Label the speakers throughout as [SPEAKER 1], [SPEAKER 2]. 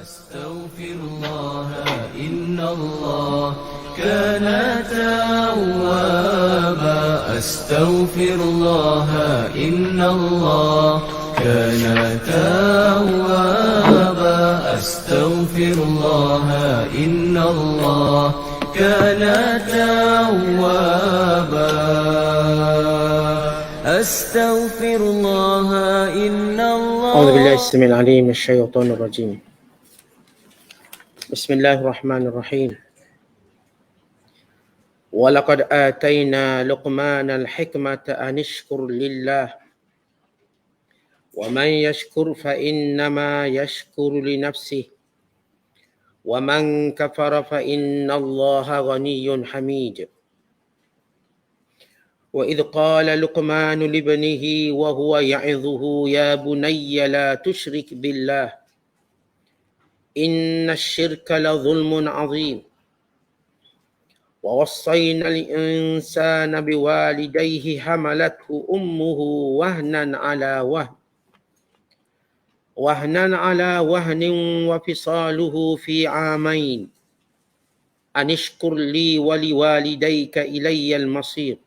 [SPEAKER 1] أستغفر الله إن الله كان توابا أستغفر الله إن الله كان توابا أستغفر الله إن الله كان توابا أستغفر الله إن الله.
[SPEAKER 2] أعوذ بالله السميع العليم من الشيطان الرجيم. بسم الله الرحمن الرحيم. ولقد آتينا لقمان الحكمة أن اشكر لله ومن يشكر فإنما يشكر لنفسه ومن كفر فإن الله غني حميد. وإذ قال لقمان لابنه وهو يعظه يا بني لا تشرك بالله إن الشرك لظلم عظيم ووصينا الإنسان بوالديه حملته أمه وهنا على وهن وفصاله في عامين أن اشكر لي ولوالديك إلي المصير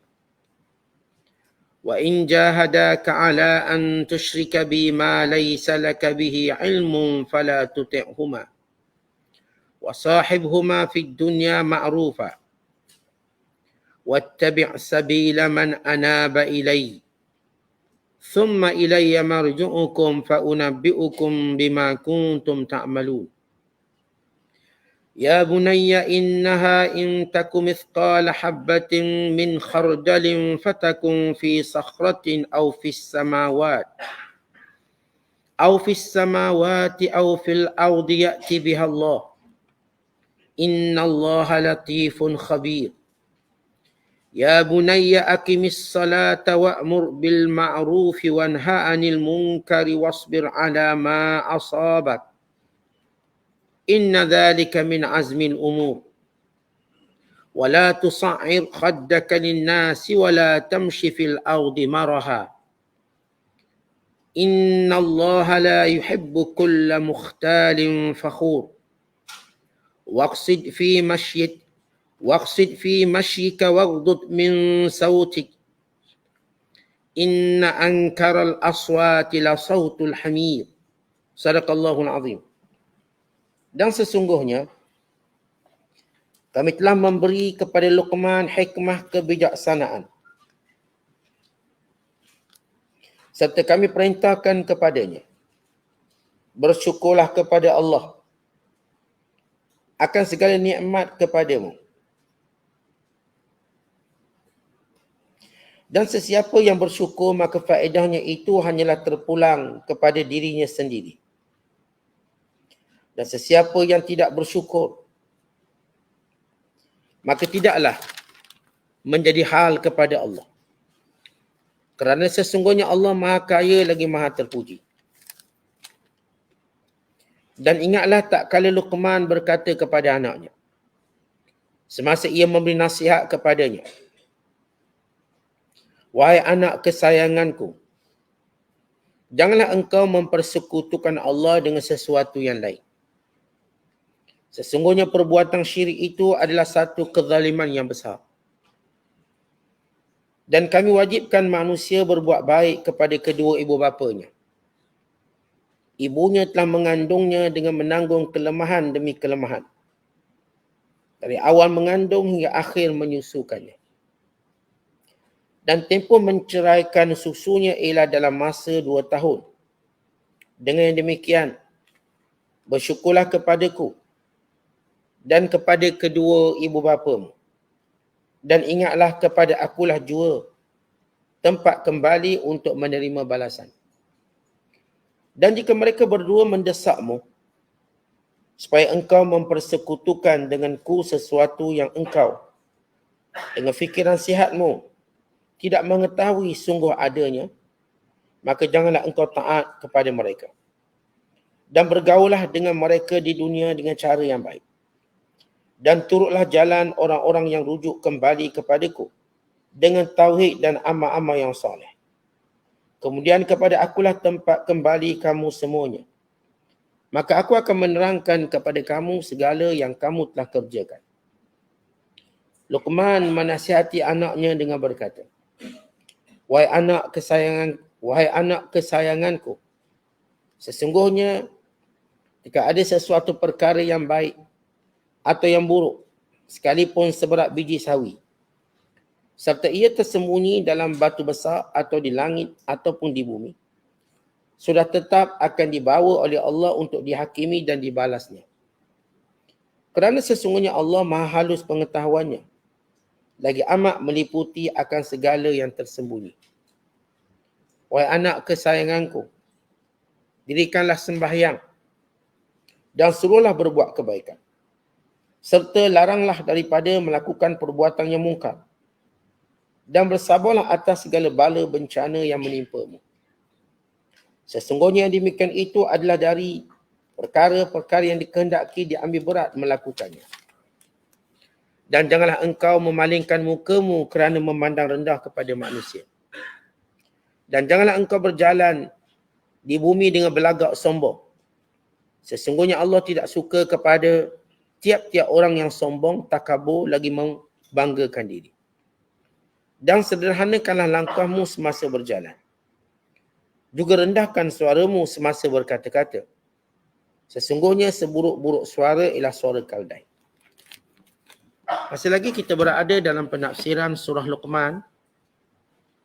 [SPEAKER 2] وإن جاهداك على أن تشرك بي ما ليس لك به علم فلا تطعهما وصاحبهما في الدنيا معروفا واتبع سبيل من أناب إلي ثم إلي مرجعكم فأنبئكم بما كنتم تعملون. يا بني إنها إن تك مثقال حبة من خردل فتكن في صخرة أو في السماوات أو في الأرض يأتي بها الله إن الله لطيف خبير. يا بني أقم الصلاة وأمر بالمعروف وانه عن المنكر واصبر على ما أصابك إن ذلك من عزم الأمور ولا تصعر خدك للناس ولا تمش في الأرض مرحا إن الله لا يحب كل مختال فخور واقصد في مشيك واغضض من صوتك إن أنكر الأصوات لصوت الحمير. صدق الله العظيم. Dan sesungguhnya kami telah memberi kepada Luqman hikmah kebijaksanaan. Serta kami perintahkan kepadanya, bersyukurlah kepada Allah akan segala nikmat kepadamu. Dan sesiapa yang bersyukur maka faedahnya itu hanyalah terpulang kepada dirinya sendiri. Dan sesiapa yang tidak bersyukur maka tidaklah menjadi hal kepada Allah. Kerana sesungguhnya Allah Maha Kaya lagi Maha Terpuji. Dan ingatlah tak kala Luqman berkata kepada anaknya semasa ia memberi nasihat kepadanya, wahai anak kesayanganku, janganlah engkau mempersekutukan Allah dengan sesuatu yang lain. Sesungguhnya perbuatan syirik itu adalah satu kezaliman yang besar. Dan kami wajibkan manusia berbuat baik kepada kedua ibu bapanya. Ibunya telah mengandungnya dengan menanggung kelemahan demi kelemahan. Dari awal mengandung hingga akhir menyusukannya. Dan tempoh menceraikan susunya ialah dalam masa 2 tahun. Dengan demikian, bersyukurlah kepadaku dan kepada kedua ibu bapamu. Dan ingatlah kepada akulah jua tempat kembali untuk menerima balasan. Dan jika mereka berdua mendesakmu supaya engkau mempersekutukan denganku sesuatu yang engkau dengan fikiran sihatmu tidak mengetahui sungguh adanya, maka janganlah engkau taat kepada mereka. Dan bergaulah dengan mereka di dunia dengan cara yang baik. Dan turutlah jalan orang-orang yang rujuk kembali kepadaku dengan tauhid dan amal-amal yang soleh. Kemudian kepada akulah tempat kembali kamu semuanya. maka aku akan menerangkan kepada kamu segala yang kamu telah kerjakan. Luqman menasihati anaknya dengan berkata, Wahai anak kesayanganku, sesungguhnya jika ada sesuatu perkara yang baik atau yang buruk, sekalipun seberat biji sawi, serta ia tersembunyi dalam batu besar atau di langit ataupun di bumi, sudah tetap akan dibawa oleh Allah untuk dihakimi dan dibalasnya. Kerana sesungguhnya Allah maha halus pengetahuannya, lagi amat meliputi akan segala yang tersembunyi. Wahai anak kesayanganku, dirikanlah sembahyang dan suruhlah berbuat kebaikan, serta laranglah daripada melakukan perbuatan yang mungkar, dan bersabarlah atas segala bala bencana yang menimpamu. Sesungguhnya yang demikian itu adalah dari perkara-perkara yang dikehendaki diambil berat melakukannya. Dan janganlah engkau memalingkan mukamu kerana memandang rendah kepada manusia. Dan janganlah engkau berjalan di bumi dengan belagak sombong. Sesungguhnya Allah tidak suka kepada tiap-tiap orang yang sombong, takabur, lagi membanggakan diri. Dan sederhanakanlah langkahmu semasa berjalan. Juga rendahkan suaramu semasa berkata-kata. Sesungguhnya seburuk-buruk suara ialah suara kaldai. Masih lagi kita berada dalam penafsiran surah Luqman,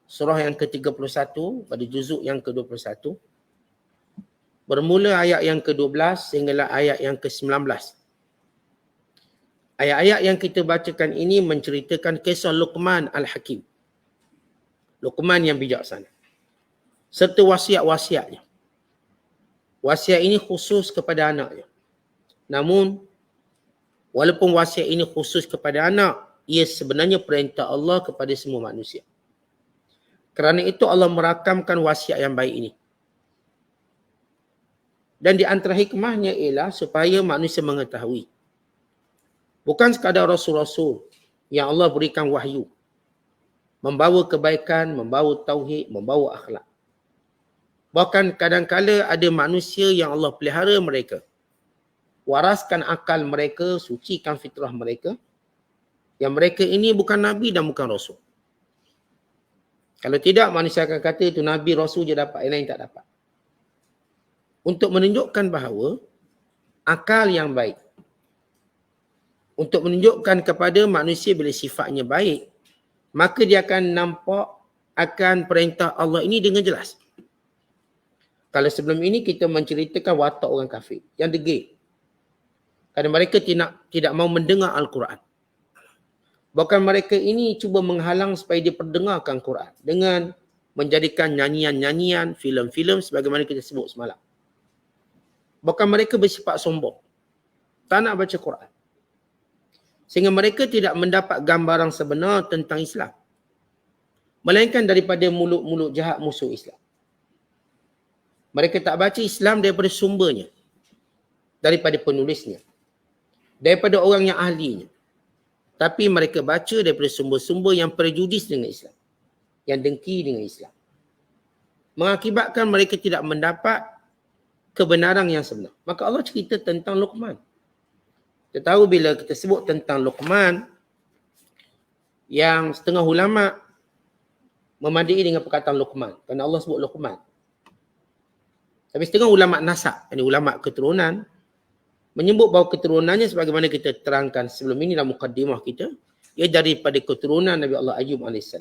[SPEAKER 2] surah yang ke-31 pada juzuk yang ke-21. Bermula ayat yang ke-12 sehinggalah ayat yang ke-19. Ayat-ayat yang kita bacakan ini menceritakan kisah Luqman Al-Hakim. Luqman yang bijaksana. Serta wasiat-wasiatnya. Wasiat ini khusus kepada anaknya. Namun, walaupun wasiat ini khusus kepada anak, ia sebenarnya perintah Allah kepada semua manusia. Kerana itu Allah merakamkan wasiat yang baik ini. Dan di antara hikmahnya ialah supaya manusia mengetahui. Bukan sekadar rasul-rasul yang Allah berikan wahyu. Membawa kebaikan, membawa tauhid, membawa akhlak. Bahkan kadang-kala ada manusia yang Allah pelihara mereka. Waraskan akal mereka, sucikan fitrah mereka. Yang mereka ini bukan Nabi dan bukan Rasul. Kalau tidak, manusia akan kata itu Nabi, Rasul je dapat, yang lain tak dapat. Untuk menunjukkan bahawa akal yang baik. Untuk menunjukkan kepada manusia bila sifatnya baik, maka dia akan nampak akan perintah Allah ini dengan jelas. Kalau sebelum ini kita menceritakan watak orang kafir yang degil. Kerana mereka tidak mau mendengar Al-Quran. Bahkan mereka ini cuba menghalang supaya dia perdengarkan Quran dengan menjadikan nyanyian-nyanyian, filem-filem sebagaimana kita sebut semalam. Bahkan mereka bersifat sombong. Tak nak baca Quran. Sehingga mereka tidak mendapat gambaran sebenar tentang Islam. Melainkan daripada mulut-mulut jahat musuh Islam. Mereka tak baca Islam daripada sumbernya. Daripada penulisnya. Daripada orang yang ahlinya. Tapi mereka baca daripada sumber-sumber yang prejudis dengan Islam. Yang dengki dengan Islam. Mengakibatkan mereka tidak mendapat kebenaran yang sebenar. Maka Allah cerita tentang Luqman. Kita tahu bila kita sebut tentang Luqman, yang setengah ulama memandai dengan perkataan Luqman. Kerana Allah sebut Luqman. Tapi setengah ulama nasab, ini ulama keturunan, menyebut bahawa keturunannya sebagaimana kita terangkan sebelum ini dalam mukaddimah kita, ia daripada keturunan Nabi Allah Ayyub AS.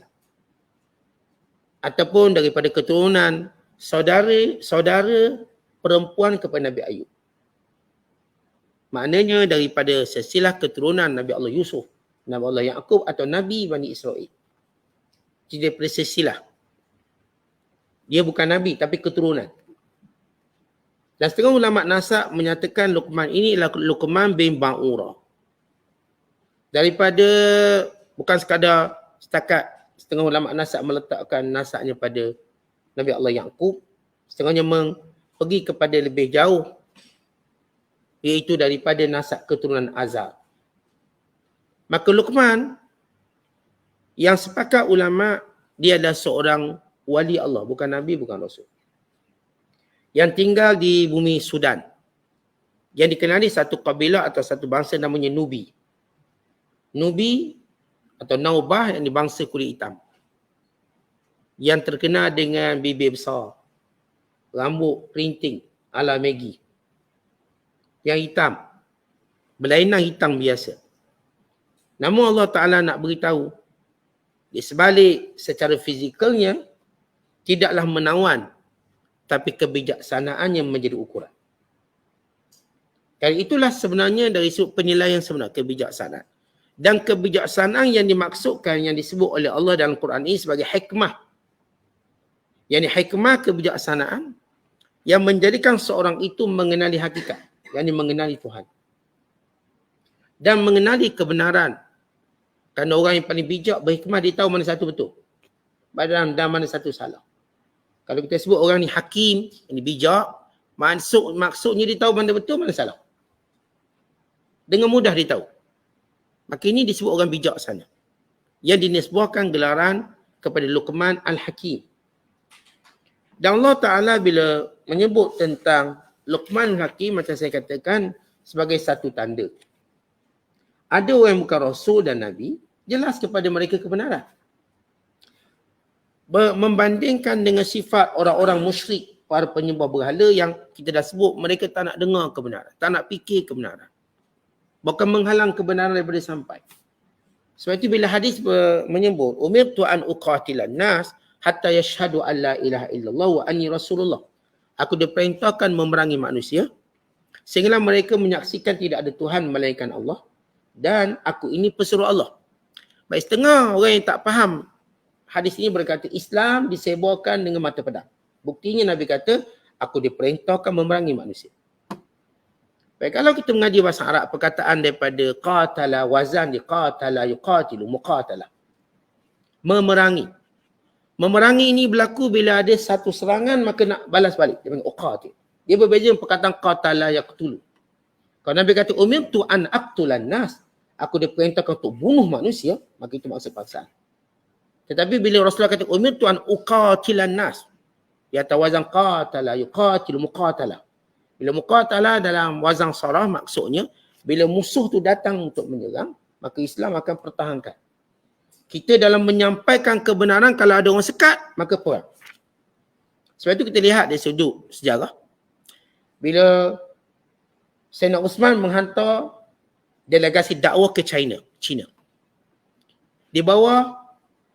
[SPEAKER 2] Ataupun daripada keturunan saudara perempuan kepada Nabi Ayub. Maknanya daripada silsilah keturunan Nabi Allah Yusuf, Nabi Allah Yaqub atau Nabi Bani Israel. Jadi daripada silsilah. Dia bukan Nabi tapi keturunan. Dan setengah ulama nasab menyatakan Luqman ini adalah Luqman bin Ba'ura. Daripada, bukan sekadar setakat setengah ulama nasab meletakkan nasabnya pada Nabi Allah Yaqub. Setengahnya pergi kepada lebih jauh. Iaitu daripada nasab keturunan Azar. Maka Luqman, yang sepakat ulama, dia adalah seorang wali Allah. Bukan Nabi, bukan Rasul. Yang tinggal di bumi Sudan. yang dikenali satu kabilah atau satu bangsa namanya Nubi. Nubi atau Naubah yang bangsa kulit hitam. Yang terkenal dengan bibir besar, rambut kerinting ala Maggie. Yang hitam, berlainan hitam biasa. Namun Allah Ta'ala nak beritahu, di sebalik secara fizikalnya, tidaklah menawan, tapi kebijaksanaan yang menjadi ukuran. Dan itulah sebenarnya dari sudut penilaian sebenar, kebijaksanaan. Dan kebijaksanaan yang dimaksudkan, yang disebut oleh Allah dalam Quran ini sebagai hikmah. Yang ini hikmah kebijaksanaan yang menjadikan seorang itu mengenali hakikat, yang ini mengenali Tuhan. Dan mengenali kebenaran. Kerana orang yang paling bijak berhikmah, dia tahu mana satu betul dan mana satu salah. Kalau kita sebut orang ni hakim, ini bijak, maksudnya dia tahu mana betul, mana salah. Dengan mudah dia tahu. Maka ini disebut orang bijak sana. Yang dinisbahkan gelaran kepada Luqman Al-Hakim. Dan Allah Ta'ala bila menyebut tentang Luqman Al-Hakim, macam saya katakan, sebagai satu tanda. Ada orang yang bukan Rasul dan Nabi, jelas kepada mereka kebenaran. Membandingkan dengan sifat orang-orang musyrik, para penyembah berhala yang kita dah sebut, mereka tak nak dengar kebenaran, tak nak fikir kebenaran. Bahkan menghalang kebenaran daripada sampai. Sebab itu bila hadis menyebut, umirtu an uqatilan nas hatta yashhadu an la ilaha illallah wa anni rasulullah. Aku diperintahkan memerangi manusia sehinggalah mereka menyaksikan tidak ada Tuhan melainkan Allah dan aku ini pesuruh Allah. Baik, setengah orang yang tak faham hadis ini berkata Islam disebarkan dengan mata pedang. Buktinya Nabi kata, aku diperintahkan memerangi manusia. Baik, kalau kita mengaji bahasa Arab, perkataan daripada qatala, wazan di qatala, yuqatilu, muqatala. Memerangi. Memerangi ini berlaku bila ada satu serangan, maka nak balas balik. Dia panggil uqatil. Dia berbeza dengan perkataan qatala yaqtulu. Kalau Nabi kata, umirtu an aqtulan nas, aku diperintahkan untuk bunuh manusia, maka itu maksud paksaan. Tetapi bila Rasulullah kata, umirtu an uqatilan nas, dia atas wazan qatala, yuqatilu, muqatala. Bila muqatalah dalam wazan sarah maksudnya, bila musuh tu datang untuk menyerang, maka Islam akan pertahankan. Kita dalam menyampaikan kebenaran, kalau ada orang sekat, maka perang. Sebab itu kita lihat dari sudut sejarah. Bila Sayyidina Uthman menghantar delegasi dakwah ke China. Di bawah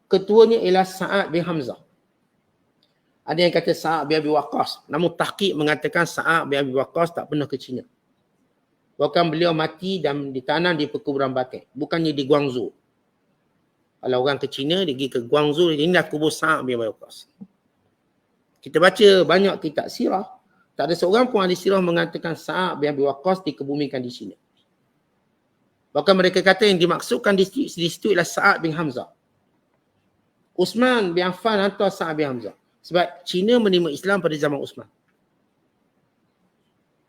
[SPEAKER 2] ketuanya ialah Sa'ad bin Hamzah. Ada yang kata Sa'ad bin Abi Waqqas. Namun tahqiq mengatakan Sa'ad bin Abi Waqqas tak pernah ke China. Bahkan beliau mati dan ditanam di perkuburan batu. Bukannya di Guangzhou. Kalau orang ke China, dia pergi ke Guangzhou, inilah kubur Sa'ad bin Abi Waqqas. Kita baca banyak kitab sirah. Tak ada seorang pun ahli sirah mengatakan Sa'ad bin Abi Waqqas dikebumikan di China. Bahkan mereka kata yang dimaksudkan di situ ialah Sa'ad bin Hamzah. Uthman bin Affan hantar Sa'ad bin Hamzah. Sebab China menerima Islam pada zaman Uthman.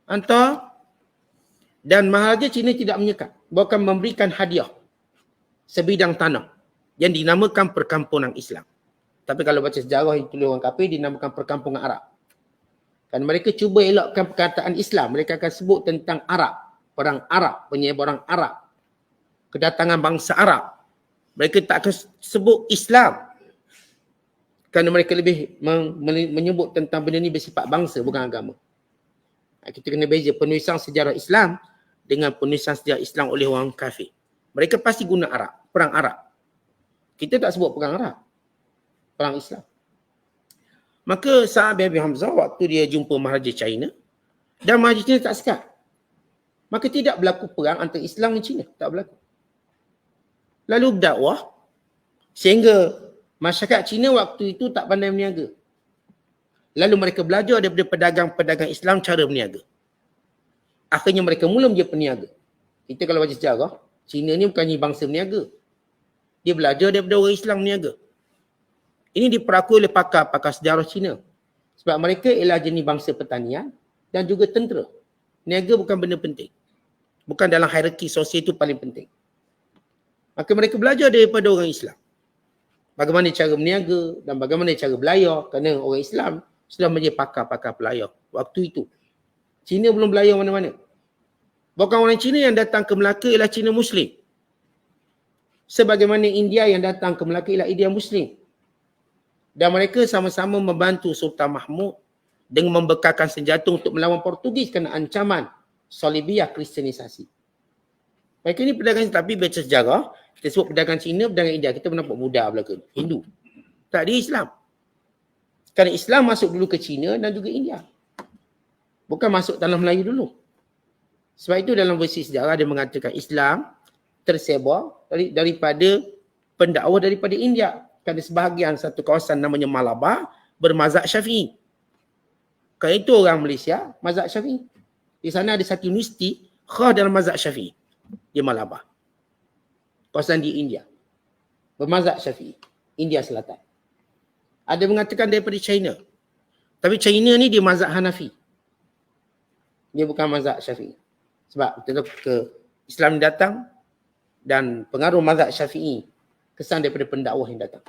[SPEAKER 2] Hantar dan Maharaja China tidak menyekat. Bahkan memberikan hadiah sebidang tanah yang dinamakan perkampungan Islam. Tapi kalau baca sejarah yang tulis orang kafir, dinamakan perkampungan Arab. Kan mereka cuba elakkan perkataan Islam. Mereka akan sebut tentang Arab. Perang Arab, penyebaran Arab. Kedatangan bangsa Arab. Mereka tak akan sebut Islam. Kerana mereka lebih menyebut tentang benda ni bersifat bangsa, bukan agama. Kita kena beza penulisan sejarah Islam dengan penulisan sejarah Islam oleh orang kafir. Mereka pasti guna Arab, perang Arab. Kita tak sebut perang Arab, perang Islam. Maka Sa'ad bin Abi Hamzah waktu dia jumpa Maharaja China, dan Maharaja China tak sekat. Maka tidak berlaku perang antara Islam dan China, tak berlaku. Lalu berdakwah sehingga masyarakat Cina waktu itu tak pandai berniaga. Lalu mereka belajar daripada pedagang-pedagang Islam cara berniaga. Akhirnya mereka mula menjadi peniaga. Kita kalau baca sejarah, Cina ni bukannya bangsa berniaga. Dia belajar daripada orang Islam berniaga. Ini diperakui oleh pakar-pakar sejarah Cina. Sebab mereka ialah jenis bangsa pertanian dan juga tentera. Niaga bukan benda penting. Bukan dalam hierarki sosial itu paling penting. Maka mereka belajar daripada orang Islam. Bagaimana cara berniaga dan bagaimana cara belayar. Kerana orang Islam sudah menjadi pakar-pakar pelayar waktu itu. Cina belum belayar mana-mana. Bukan orang Cina yang datang ke Melaka ialah Cina Muslim. Sebagaimana India yang datang ke Melaka ialah India Muslim. Dan mereka sama-sama membantu Sultan Mahmud dengan membekalkan senjata untuk melawan Portugis kerana ancaman Salibiyah Kristianisasi. Mereka ni pedagang, tapi baca sejarah, kita sebut pedagang Cina, pedagang India. Kita pernah nampak Buddha belakang, Hindu. Tak, dia Islam. Kerana Islam masuk dulu ke Cina dan juga India. Bukan masuk tanah Melayu dulu. Sebab itu dalam versi sejarah dia mengatakan Islam tersebar daripada pendakwa daripada India. Kerana sebahagian satu kawasan namanya Malabar bermazhab Syafi'i. Kerana itu orang Malaysia mazhab Syafi'i. Di sana ada satu universiti khas dalam mazhab Syafi'i di Malabar. Kawasan di India. Bermazhab Syafi'i. India Selatan. Ada mengatakan daripada China. Tapi China ni dia mazhab Hanafi. Dia bukan mazhab Syafi'i. Sebab betul ke Islam datang dan pengaruh mazhab Syafi'i kesan daripada pendakwah yang datang.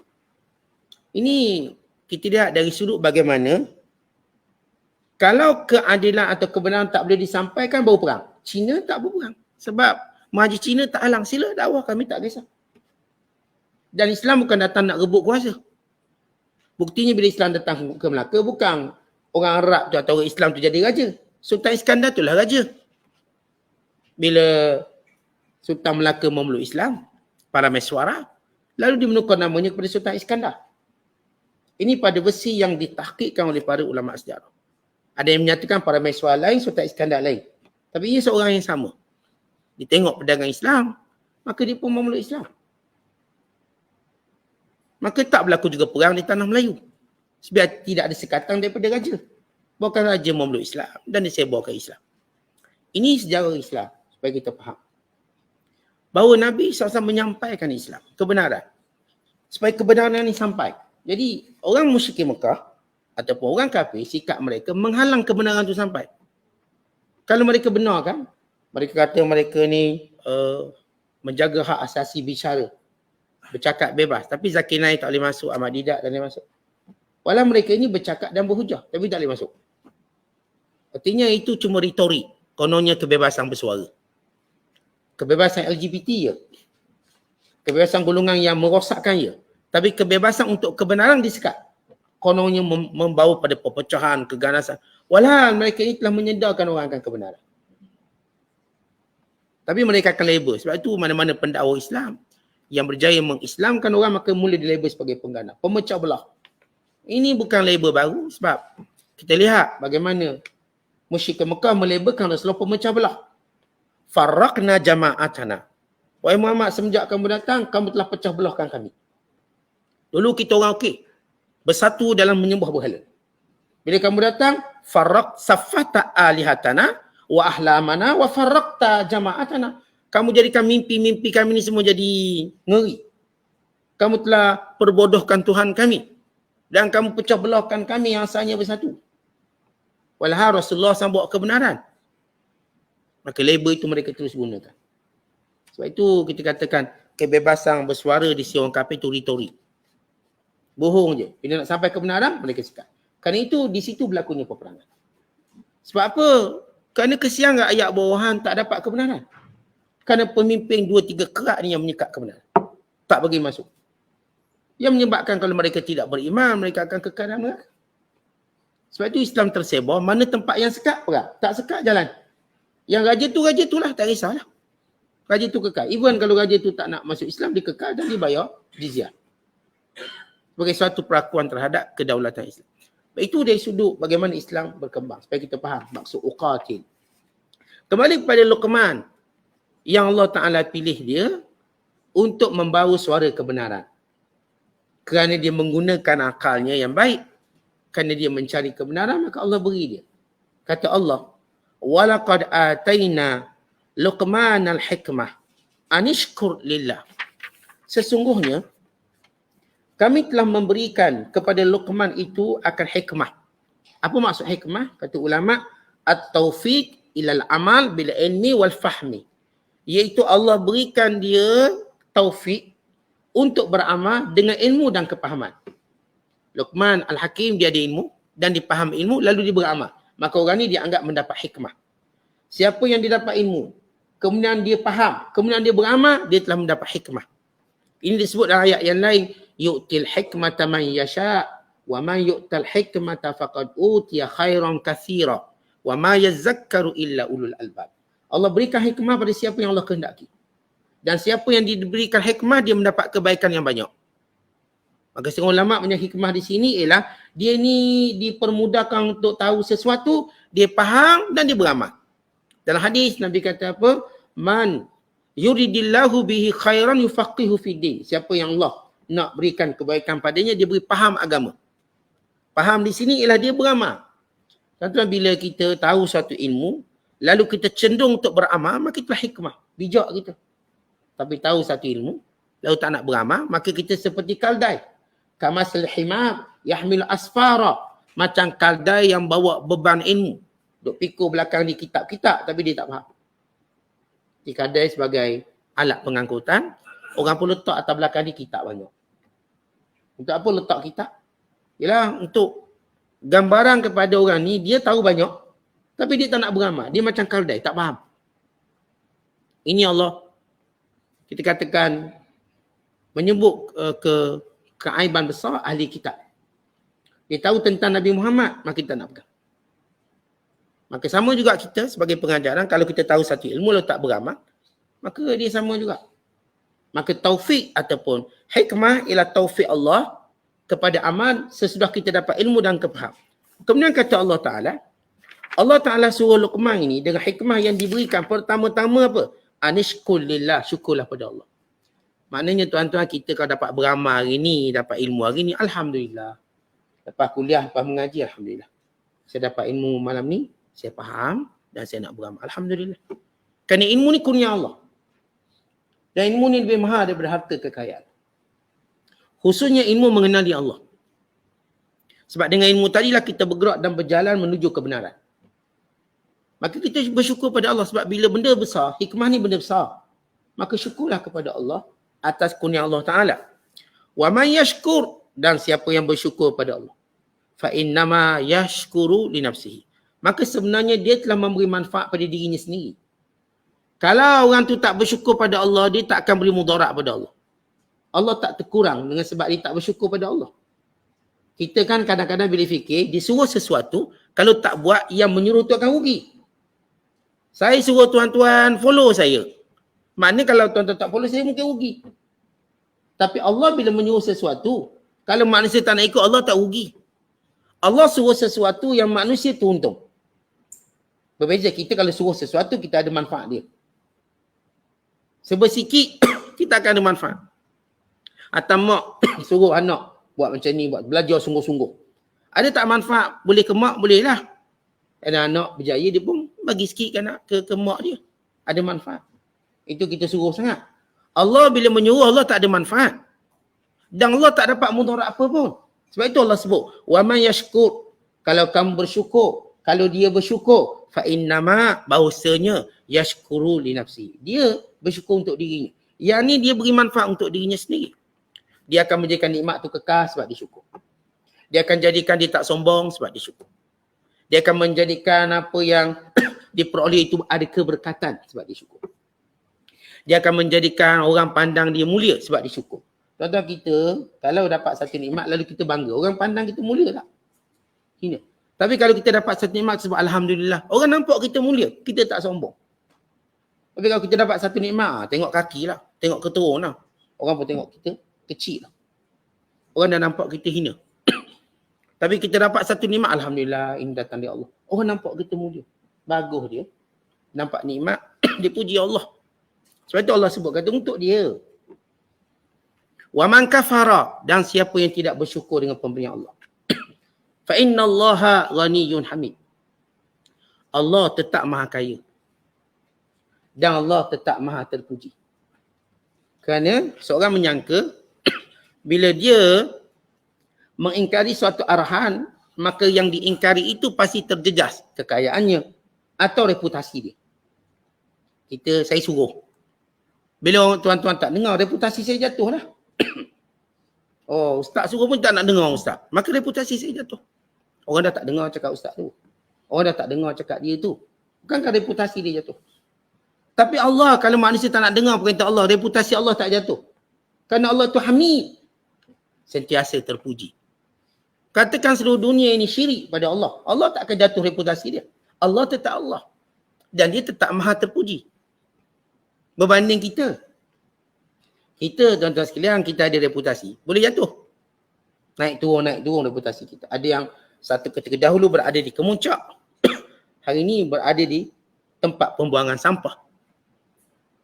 [SPEAKER 2] Ini kita lihat dari sudut bagaimana kalau keadilan atau kebenaran tak boleh disampaikan baru perang. Cina tak berperang. Sebab Mahajir Cina tak halang, sila dakwah, kami tak kisah. Dan Islam bukan datang nak rebut kuasa. Buktinya bila Islam datang ke Melaka, bukan orang Arab tu atau orang Islam tu jadi raja. Sultan Iskandar tu lah raja. Bila Sultan Melaka memeluk Islam, Parameswara, lalu dia menukar namanya kepada Sultan Iskandar. Ini pada versi yang ditahqiqkan oleh para ulama sejarah. Ada yang menyatakan Parameswara lain, Sultan Iskandar lain. Tapi ia seorang yang sama. Dia tengok pedagang Islam, maka dia pun memeluk Islam. Maka tak berlaku juga perang di tanah Melayu. Sebab tidak ada sekatan daripada raja. Bukan raja memeluk Islam dan disebarkan Islam. Ini sejarah Islam. Supaya kita faham. Bahawa Nabi SAW menyampaikan Islam. Kebenaran. Supaya kebenaran ini sampai. Jadi orang musyrik Mekah ataupun orang kafir, sikap mereka menghalang kebenaran itu sampai. Kalau mereka benar kan, mereka kata mereka ni menjaga hak asasi bicara. Bercakap bebas. Tapi Zakir Naik tak boleh masuk, Ahmad Didat tak boleh masuk. Walau mereka ini bercakap dan berhujah, tapi tak boleh masuk. Artinya itu cuma retorik. Kononnya kebebasan bersuara. Kebebasan LGBT ya. Kebebasan golongan yang merosakkan ya. Tapi kebebasan untuk kebenaran disekat. Kononnya membawa pada perpecahan, keganasan. Walhal mereka ini telah menyedarkan orang akan kebenaran. Tapi mereka akan label. Sebab itu mana-mana pendakwa Islam yang berjaya mengislamkan orang, maka mula dilabel sebagai penggana. Pemecah belah. Ini bukan label baru sebab kita lihat bagaimana musyrik Mekah melabelkan Rasulullah pemecah belah. Farraqna jama'atana. Wahai Muhammad, semenjak kamu datang, kamu telah pecah belahkan kami. Dulu kita orang okey. Bersatu dalam menyembah berhala. Bila kamu datang, saffata alihatana wa ahlamana wa farraqta jama'atana. Kamu jadikan mimpi-mimpi kami ni semua jadi ngeri. Kamu telah perbodohkan Tuhan kami. Dan kamu pecah belahkan kami yang asalnya bersatu. Walhal Rasulullah SAW bawa kebenaran. Maka label itu mereka terus gunakan. Sebab itu kita katakan kebebasan bersuara di sisi orang kafir itu retorik. Bohong je. Bila nak sampai kebenaran, mereka sekat. Kerana itu di situ berlakunya peperangan. Sebab apa? Kerana kesian rakyat bawahan tak dapat kebenaran. Kerana pemimpin 2-3 kerak ni yang menyekat kebenaran. Tak bagi masuk. Yang menyebabkan kalau mereka tidak beriman, mereka akan kekal dalam neraka. Sebab itu Islam tersebar, mana tempat yang sekat perang. Tak sekat jalan. Yang raja tu lah, tak risaulah. Raja tu kekal. Even kalau raja tu tak nak masuk Islam, dia kekal dan dia bayar jizyah. Sebagai suatu perakuan terhadap kedaulatan Islam. Itu dari sudut bagaimana Islam berkembang. Supaya kita faham maksud uqatil. Kembali kepada Luqman. Yang Allah Ta'ala pilih dia untuk membawa suara kebenaran. Kerana dia menggunakan akalnya yang baik. Kerana dia mencari kebenaran, maka Allah beri dia. Kata Allah, وَلَقَدْ آتَيْنَا لُقْمَانَ الْحِكْمَةِ أَنِشْكُرْ لِلَّهِ. Sesungguhnya, kami telah memberikan kepada Luqman itu akan hikmah. Apa maksud hikmah? Kata ulama, at-taufiq ilal amal bil ilmi wal fahmi. Iaitu Allah berikan dia taufik untuk beramal dengan ilmu dan kepahaman. Luqman Al-Hakim dia ada ilmu dan dipaham ilmu lalu dia beramal. Maka orang ni dianggap mendapat hikmah. Siapa yang didapat ilmu kemudian dia faham, kemudian dia beramal, dia telah mendapat hikmah. Ini disebut dalam ayat yang lain, yu'til hikmata man yasha' wa man yu'tal hikmata faqad utiya khairan katsira wa ma yazakkaru illa ulul albab. Allah berikan hikmah pada siapa yang Allah kehendaki. Dan siapa yang diberikan hikmah, dia mendapat kebaikan yang banyak. Maka seorang ulama punya hikmah di sini ialah dia ni dipermudahkan untuk tahu sesuatu, dia faham dan dia beramal. Dalam hadis Nabi kata apa? Man yuridillahu bihi khairan yufaqihu fid din. Siapa yang Allah nak berikan kebaikan padanya, dia beri faham agama. Faham di sini ialah dia beramal. Contohnya bila kita tahu satu ilmu, lalu kita cenderung untuk beramal, maka itulah hikmah, bijak kita. Tapi tahu satu ilmu, lalu tak nak beramal, maka kita seperti kaldai. Kamasil himar yahmil asfara. Macam kaldai yang bawa beban ilmu. Duk pikul belakang di kitab-kitab, tapi dia tak faham. Di kaldai sebagai alat pengangkutan, orang pun letak atas belakang di kitab banyak. Untuk apa letak kitab? Ialah untuk gambaran kepada orang ni, dia tahu banyak, tapi dia tak nak beramal. Dia macam kaldai, tak faham. Ini Allah, kita katakan, menyebut keaiban besar ahli kitab. Dia tahu tentang Nabi Muhammad, maka kita nak pegang. Maka sama juga kita sebagai pengajaran, kalau kita tahu satu ilmu lalu tak beramal, maka dia sama juga. Maka taufik ataupun hikmah ialah taufik Allah kepada amal sesudah kita dapat ilmu dan kefaham. Kemudian kata Allah Ta'ala suruh Luqman ini dengan hikmah yang diberikan pertama-tama apa? Anishkur lillah, syukurlah pada Allah. Maknanya tuan-tuan, kita kalau dapat beramal hari ni, dapat ilmu hari ni, alhamdulillah. Lepas kuliah, lepas mengaji, alhamdulillah. Saya dapat ilmu malam ni, saya faham dan saya nak beramal. Alhamdulillah. Kerana ilmu ni kurnia Allah. Dan ilmu ni lebih mahal daripada harta kekayaan. Khususnya ilmu mengenali Allah. Sebab dengan ilmu tadilah kita bergerak dan berjalan menuju kebenaran. Maka kita bersyukur pada Allah sebab bila benda besar, hikmah ni benda besar, maka syukurlah kepada Allah atas kurnia Allah Ta'ala. Wa man yashkur, dan siapa yang bersyukur pada Allah, fa innama yashkuru li nafsihi, maka sebenarnya dia telah memberi manfaat pada dirinya sendiri. Kalau orang tu tak bersyukur pada Allah, dia tak akan beri mudarat pada Allah. Allah tak terkurang dengan sebab dia tak bersyukur pada Allah. Kita kan kadang-kadang bila fikir, disuruh sesuatu, kalau tak buat, yang menyuruh tu akan rugi. Saya suruh tuan-tuan follow saya. Maknanya kalau tuan-tuan tak follow saya, mungkin rugi. Tapi Allah bila menyuruh sesuatu, kalau manusia tak nak ikut, Allah tak rugi. Allah suruh sesuatu yang manusia tu untung. Berbeza kita kalau suruh sesuatu, kita ada manfaat dia. Sebersikit, kita akan ada manfaat. Atau mak suruh anak buat macam ni, buat belajar sungguh-sungguh. Ada tak manfaat? Boleh ke mak? Boleh lah. Dan anak berjaya, dia pun bagi sikit ke mak dia. Ada manfaat. Itu kita suruh sangat. Allah bila menyuruh, Allah tak ada manfaat. Dan Allah tak dapat mudarat apa pun. Sebab itu Allah sebut, wa man yashkur, kalau kamu bersyukur, kalau dia bersyukur, fa innama, bahawasanya yashkuru li nafsi. Dia bersyukur untuk dirinya. Yang ni dia beri manfaat untuk dirinya sendiri. Dia akan menjadikan nikmat tu kekal sebab dia syukur. Dia akan jadikan dia tak sombong sebab dia syukur. Dia akan menjadikan apa yang diperoleh itu ada keberkatan sebab dia syukur. Dia akan menjadikan orang pandang dia mulia sebab dia syukur. Tuan-tuan, kita kalau dapat satu nikmat lalu kita bangga, orang pandang kita mulia tak? Hina. Tapi kalau kita dapat satu nikmat sebab alhamdulillah, orang nampak kita mulia, kita tak sombong. Tapi kalau kita dapat satu nikmat, tengok kaki lah, tengok keturun lah. Orang pun tengok kita kecil lah. Orang dah nampak kita hina. Tapi kita dapat satu nikmat, alhamdulillah, ini datang dari Allah. Orang nampak kita mulia. Bagus dia. Nampak nikmat, dia puji Allah. Sebab itu Allah sebut kata untuk dia. Wa man kafara, dan siapa yang tidak bersyukur dengan pemberian Allah. Fa innallaha ghaniyyun hamid. Allah tetap maha kaya. Dan Allah tetap maha terpuji. Kerana seorang menyangka bila dia mengingkari suatu arahan, maka yang diingkari itu pasti terjejas kekayaannya atau reputasi dia. Saya suruh. Bila tuan-tuan tak dengar, reputasi saya jatuh lah. Oh, ustaz suruh pun tak nak dengar ustaz. Maka reputasi saya jatuh. Orang dah tak dengar cakap ustaz tu. Orang dah tak dengar cakap dia tu. Bukankah reputasi dia jatuh? Tapi Allah, kalau manusia tak nak dengar perintah Allah, reputasi Allah tak jatuh. Kerana Allah tu Hamid. Sentiasa terpuji. Katakan seluruh dunia ini syirik pada Allah. Allah tak akan jatuh reputasi dia. Allah tetap Allah. Dan dia tetap maha terpuji. Berbanding kita. Kita, tuan-tuan sekalian, kita ada reputasi. Boleh jatuh. Naik turun reputasi kita. Ada yang satu ketika dahulu berada di kemuncak. Hari ini berada di tempat pembuangan sampah.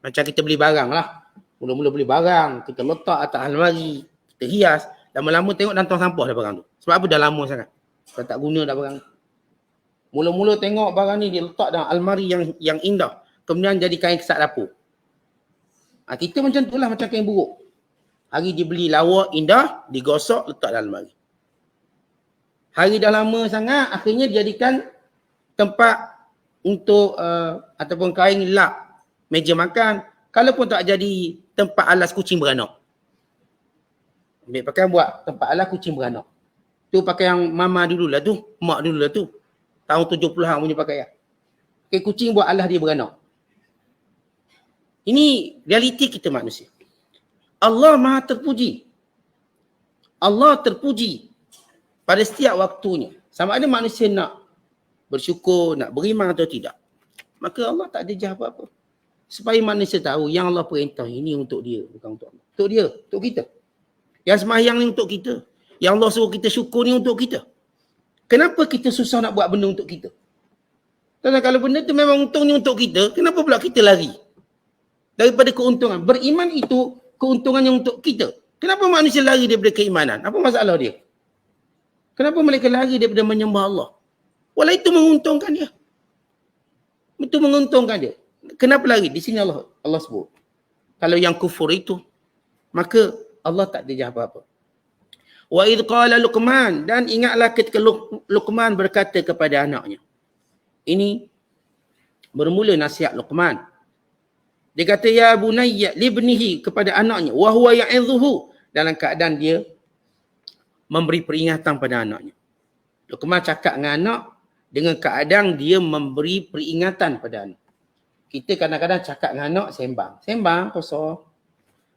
[SPEAKER 2] Macam kita beli barang lah. Mula-mula beli barang, kita letak atas almari, kita hias. Lama-lama tengok dalam tong sampah dah barang tu. Sebab apa dah lama sangat. Kita tak guna dah barang. Mula-mula tengok barang ni dia letak dalam almari yang indah. Kemudian jadi kain kesat dapur. Kita macam tu lah, macam kain buruk. Hari dibeli lawa, indah, digosok, letak dalam almari. Hari dah lama sangat, akhirnya dijadikan tempat untuk ataupun kain lap meja makan. Kalau pun tak jadi tempat alas kucing beranak. Ambil pakaian buat tempat alas kucing beranak. Tu pakaian mama dululah tu, mak dululah tu. Tahun 70-an punya pakaian. Okay, kucing buat alas dia beranak. Ini realiti kita manusia. Allah maha terpuji. Allah terpuji pada setiap waktunya. Sama ada manusia nak bersyukur, nak beriman atau tidak. Maka Allah tak ada jah apa-apa. Supaya manusia tahu yang Allah perintah ini untuk dia, bukan untuk Allah. Untuk dia, untuk kita. Yang sembahyang ni untuk kita. Yang Allah suruh kita syukur ni untuk kita. Kenapa kita susah nak buat benda untuk kita? Karena kalau benda tu memang untungnya untuk kita, kenapa pula kita lari? Daripada keuntungan. Beriman itu keuntungannya untuk kita. Kenapa manusia lari daripada keimanan? Apa masalah dia? Kenapa mereka lari daripada menyembah Allah? Walau itu menguntungkan dia. Itu menguntungkan dia. Kenapa lari? Di sini Allah sebut. Kalau yang kufur itu, maka Allah tak ada apa-apa. Wa idh qala Luqman, dan ingatlah ketika Luqman berkata kepada anaknya. Ini bermula nasihat Luqman. Dia kata ya bunayya libnihi kepada anaknya wa huwa ya'idhuhu, dalam keadaan dia memberi peringatan pada anaknya. Luqman cakap dengan anak dengan keadaan dia memberi peringatan pada anak. Kita kadang-kadang cakap dengan anak sembang kosong.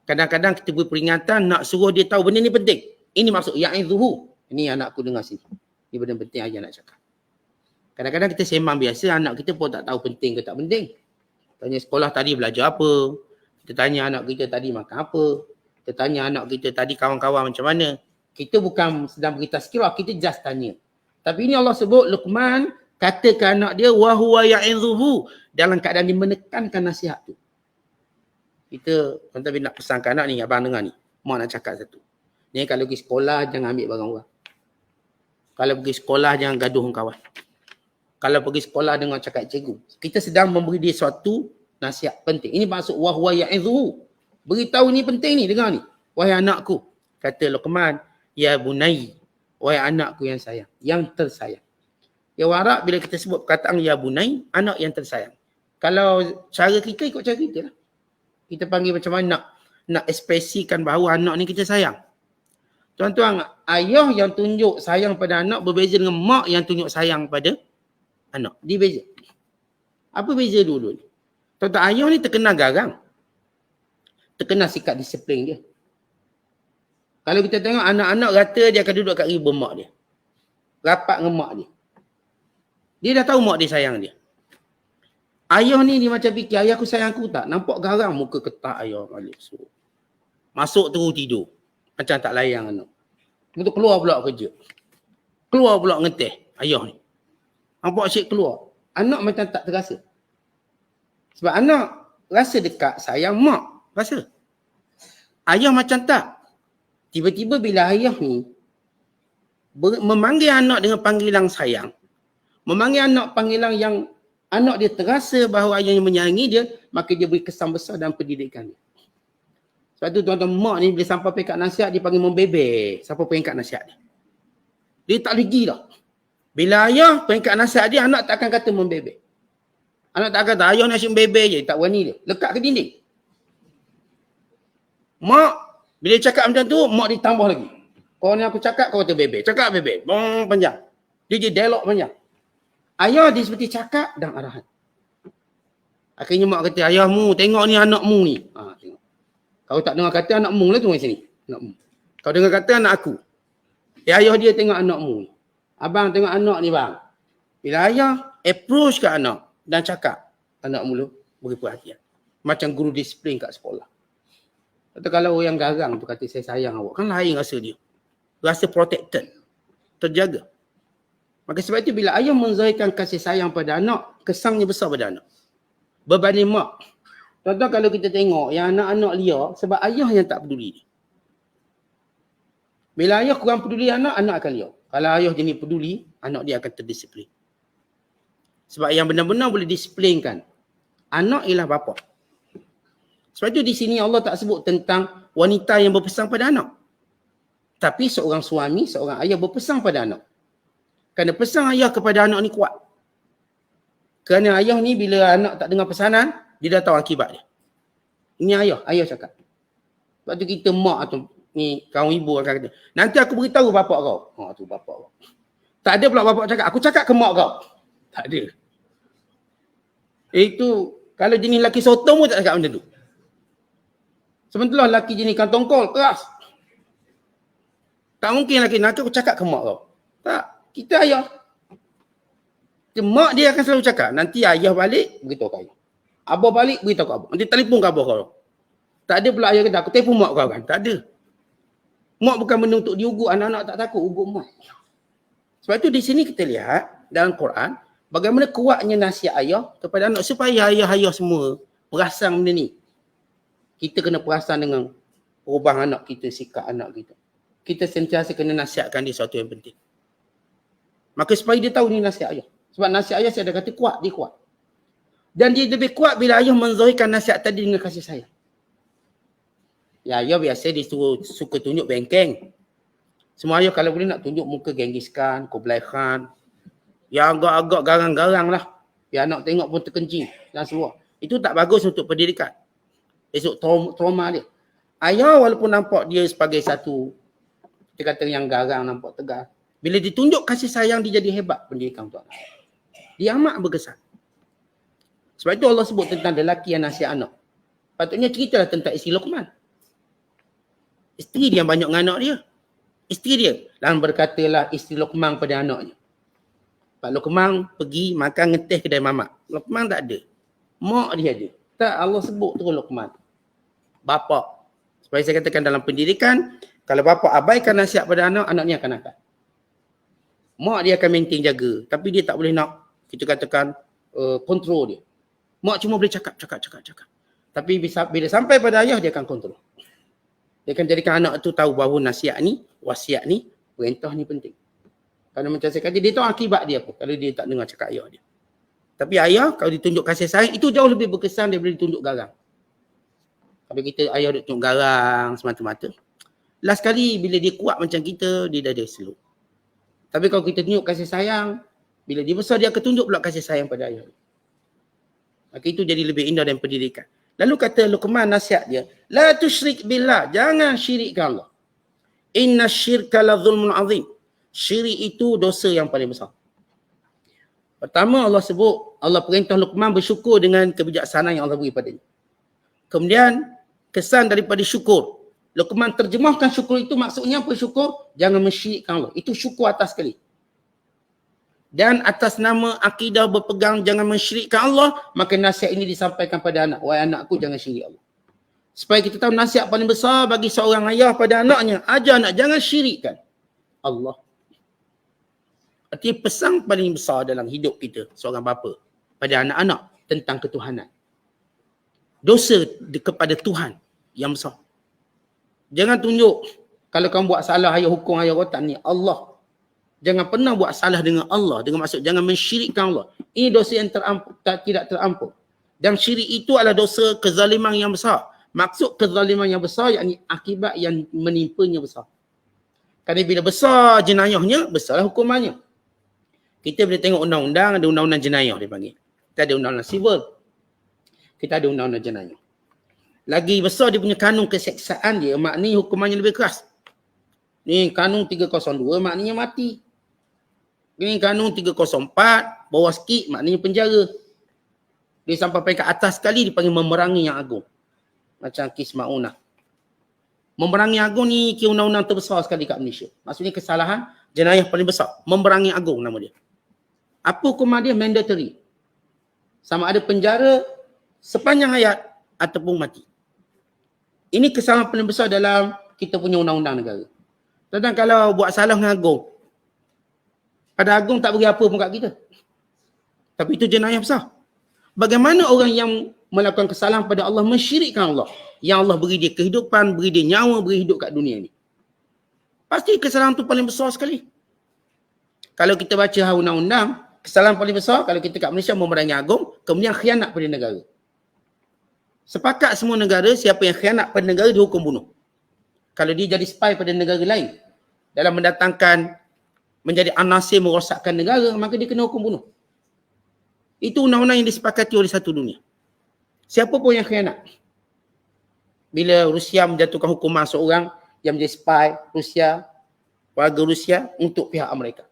[SPEAKER 2] Kadang-kadang kita beri peringatan nak suruh dia tahu benda ni penting. Ini maksud ya'idhuhu. Ini anakku dengar sini. Ini benda penting ayah nak cakap. Kadang-kadang kita sembang biasa, anak kita pun tak tahu penting ke tak penting. Tanya sekolah tadi belajar apa. Kita tanya anak kita tadi makan apa. Kita tanya anak kita tadi kawan-kawan macam mana. Kita bukan sedang beri tazkirah, kita just tanya. Tapi ini Allah sebut Luqman kata ke anak dia wa huwa ya'idhuhu, dalam keadaan dia menekankan nasihat tu. Kita tuan-tuan nak pesan ke anak ni, abang dengar ni. Mak nak cakap satu. Ni kalau pergi sekolah jangan ambil barang orang. Kalau pergi sekolah jangan gaduh dengan kawan. Kalau pergi sekolah dengar cakap cikgu. Kita sedang memberi dia suatu nasihat penting. Ini maksud wa huwa ya'idhuhu. Beritahu ni penting ni, dengar ni. Wahai anakku, kata Luqman, ya bunai, wahai anakku yang sayang, yang tersayang. Ya Arab bila kita sebut perkataan ya bunai, anak yang tersayang. Kalau cara kita ikut cara kita lah. Kita panggil macam mana nak ekspresikan bahawa anak ni kita sayang. Tuan-tuan, ayah yang tunjuk sayang pada anak berbeza dengan mak yang tunjuk sayang pada anak. Dia beza. Apa beza dulu ni? Tuan-tuan, ayah ni terkenal garang. Terkenal sikap disiplin dia. Kalau kita tengok anak-anak rata dia akan duduk kat riba mak dia. Rapat dengan mak dia. Dia dah tahu mak dia sayang dia. Ayah ni dia macam fikir, ayah aku sayang aku tak? Nampak garang muka ketak ayah balik. So, masuk terus tidur. Macam tak layan anak. Betul keluar pula kerja. Keluar pula ngeteh ayah ni. Nampak asyik keluar. Anak macam tak terasa. Sebab anak rasa dekat sayang mak. Rasa. Ayah macam tak. Tiba-tiba bila ayah ni memanggil anak dengan panggilan sayang. Memanggil anak panggilan yang anak dia terasa bahawa ayahnya menyayangi dia, maka dia beri kesan besar dalam pendidikan dia. Sebab tu tuan-tuan mak ni bila sampai peringkat nasihat dia panggil membebek. Siapa peringkat nasihat dia? Dia tak lagi dah. Bila ayah peringkat nasihat dia, anak tak akan kata membebek. Anak tak kata ayah ni asyik membebek je, tak berani dia. Lekat ke dinding. Mak bila cakap macam tu, mak ditambah lagi. Kau ni aku cakap, kau kata bebek. Cakap bebek. Panjang. Dia je dialog panjang. Ayah dia seperti cakap dan arahan.
[SPEAKER 3] Akhirnya mak kata, ayahmu tengok ni anakmu ni. Tengok. Kau tak dengar kata anakmu lah tu mari sini. Anakmu. Kau dengar kata anak aku. Ayah dia tengok anakmu ni. Abang tengok anak ni bang. Bila ayah approach ke anak dan cakap, anak mula beri perhatian. Macam guru disiplin kat sekolah. Kata kalau orang garang tu kata saya sayang awak, kan lain rasa dia. Rasa protected. Terjaga. Maka sebab itu bila ayah menzahirkan kasih sayang pada anak, kesannya besar pada anak. Berbanding mak. Contoh kalau kita tengok yang anak-anak liar, sebab ayah yang tak peduli. Bila ayah kurang peduli anak, anak akan liar. Kalau ayah jenis peduli, anak dia akan terdisiplin. Sebab yang benar-benar boleh disiplinkan anak ialah bapa. Sebab itu di sini Allah tak sebut tentang wanita yang berpesan pada anak. Tapi seorang suami, seorang ayah berpesan pada anak. Kerana pesan ayah kepada anak ni kuat. Kerana ayah ni bila anak tak dengar pesanan, dia dah tahu akibat dia. Ini ayah cakap. Sebab tu kita mak atau ni kaum ibu akan kata, nanti aku beritahu bapak kau. Tu bapak kau. Tak ada pula bapak cakap, aku cakap ke mak kau. Tak ada. Itu kalau jenis lelaki sotong pun tak cakap benda tu. Sementara lelaki jenis kantong kol, keras. Tak mungkin lelaki nak aku cakap ke mak kau. Tak, kita ayah. Mak dia akan selalu cakap, nanti ayah balik, beritahu ke ayah. Abah balik, beritahu ke abah. Nanti telefon ke abah kau. Tak ada pula ayah kata, aku telefon mak kau kan. Tak ada. Mak bukan benda untuk diugut, anak-anak tak takut ugut mak. Sebab itu di sini kita lihat dalam Quran, bagaimana kuatnya nasihat ayah kepada anak supaya ayah-ayah semua perasan benda ni. Kita kena perasan dengan perubahan anak kita, sikap anak kita. Kita sentiasa kena nasihatkan dia sesuatu yang penting. Maka supaya dia tahu ni nasihat ayah. Sebab nasihat ayah saya dah kata kuat, dia kuat. Dan dia lebih kuat bila ayah menzahirkan nasihat tadi dengan kasih sayang. Ya, ayah biasa dia suka tunjuk bengkeng. Semua ayah kalau boleh nak tunjuk muka Genghis Khan, Kublai Khan. Yang agak-agak garang-garang lah. Biar anak tengok pun terkencing dan semua. Itu tak bagus untuk pendidikan. Esok trauma dia. Ayah walaupun nampak dia sebagai satu, kita kata yang garang, nampak tegas. Bila ditunjuk kasih sayang, dia jadi hebat pendidikan untuk anak. Dia amat berkesan. Sebab itu Allah sebut tentang lelaki yang nasihat anak. Patutnya ceritalah tentang isteri Luqman. Isteri dia yang banyak dengan anak dia. Isteri dia. Dan berkatalah isteri Luqman pada anaknya. Pak Luqman pergi makan ngeteh kedai mamak. Luqman tak ada. Mak dia ada. Tak, Allah sebut terus Luqman. Bapa. Supaya saya katakan dalam pendidikan, kalau bapa abaikan nasihat pada anak, anak ni akan nakal. Mak dia akan maintain jaga. Tapi dia tak boleh nak, kita katakan, kontrol dia. Mak cuma boleh cakap. Tapi bila sampai pada ayah, dia akan kontrol. Dia akan jadikan anak tu tahu bahawa nasihat ni, wasiat ni, perintah ni penting. Kalau macam saya kata, dia tahu akibat dia apa kalau dia tak dengar cakap ayah dia. Tapi ayah, kalau ditunjuk kasih sayang, itu jauh lebih berkesan daripada ditunjuk garang. Kalau kita ayah duk tunjuk garang semata-mata. Last kali bila dia kuat macam kita, dia dah ada slow. Tapi kalau kita tunjuk kasih sayang, bila dia besar, dia akan tunjuk pula kasih sayang pada ayah. Maka itu jadi lebih indah dan pendidikan. Lalu kata Luqman nasihat dia, la tusyrik billah, jangan syirikkan Allah. Inna syirka la zulmun azim. Syirik itu dosa yang paling besar. Pertama Allah sebut, Allah perintah Luqman bersyukur dengan kebijaksanaan yang Allah beri padanya. Kemudian kesan daripada syukur. Luqman terjemahkan syukur itu maksudnya apa syukur? Jangan mensyirikkan Allah. Itu syukur atas sekali. Dan atas nama akidah berpegang jangan mensyirikkan Allah, maka nasihat ini disampaikan pada anak. Wahai anakku, jangan syirik Allah. Supaya kita tahu nasihat paling besar bagi seorang ayah pada anaknya, ajar anak jangan syirikkan Allah. Artinya pesan paling besar dalam hidup kita, seorang bapa, pada anak-anak tentang ketuhanan. Dosa kepada Tuhan yang besar. Jangan tunjuk, kalau kamu buat salah, ayah hukum, ayah rotan ni, Allah. Jangan pernah buat salah dengan Allah. Dengan maksud jangan mensyirikkan Allah. Ini dosa yang tidak terampun. Dan syirik itu adalah dosa kezaliman yang besar. Maksud kezaliman yang besar, yakni akibat yang menimpanya besar. Kerana bila besar jenayahnya, besar hukumannya. Kita boleh tengok undang-undang, ada undang-undang jenayah dia panggil. Kita ada undang-undang sivil. Kita ada undang-undang jenayah. Lagi besar dia punya kanun keseksaan dia, maknanya hukumannya lebih keras. Ni kanun 302 maknanya mati. Ini kanun 304, bawah sikit maknanya penjara. Dia sampai peringkat atas sekali dipanggil memerangi yang agung. Macam kes Maunah. Memerangi agung ni kira undang-undang terbesar sekali kat Malaysia. Maksudnya kesalahan jenayah paling besar. Memerangi agung nama dia. Apa hukuman dia? Mandatory. Sama ada penjara sepanjang hayat ataupun mati. Ini kesalahan paling besar dalam kita punya undang-undang negara. Tentang kalau buat salah dengan agung, pada agung tak beri apa pun kat kita. Tapi itu jenayah besar. Bagaimana orang yang melakukan kesalahan pada Allah mensyirikkan Allah? Yang Allah beri dia kehidupan, beri dia nyawa, beri hidup kat dunia ni. Pasti kesalahan tu paling besar sekali. Kalau kita baca undang-undang, kesalahan paling besar kalau kita kat Malaysia memerangi agung, kemudian khianat pada negara. Sepakat semua negara, siapa yang khianat pada negara dihukum bunuh. Kalau dia jadi spy pada negara lain, dalam mendatangkan, menjadi anasir merosakkan negara, maka dia kena hukum bunuh. Itu undang-undang yang disepakati oleh satu dunia. Siapa pun yang khianat. Bila Rusia menjatuhkan hukuman seorang yang menjadi spy Rusia, warga Rusia untuk pihak Amerika.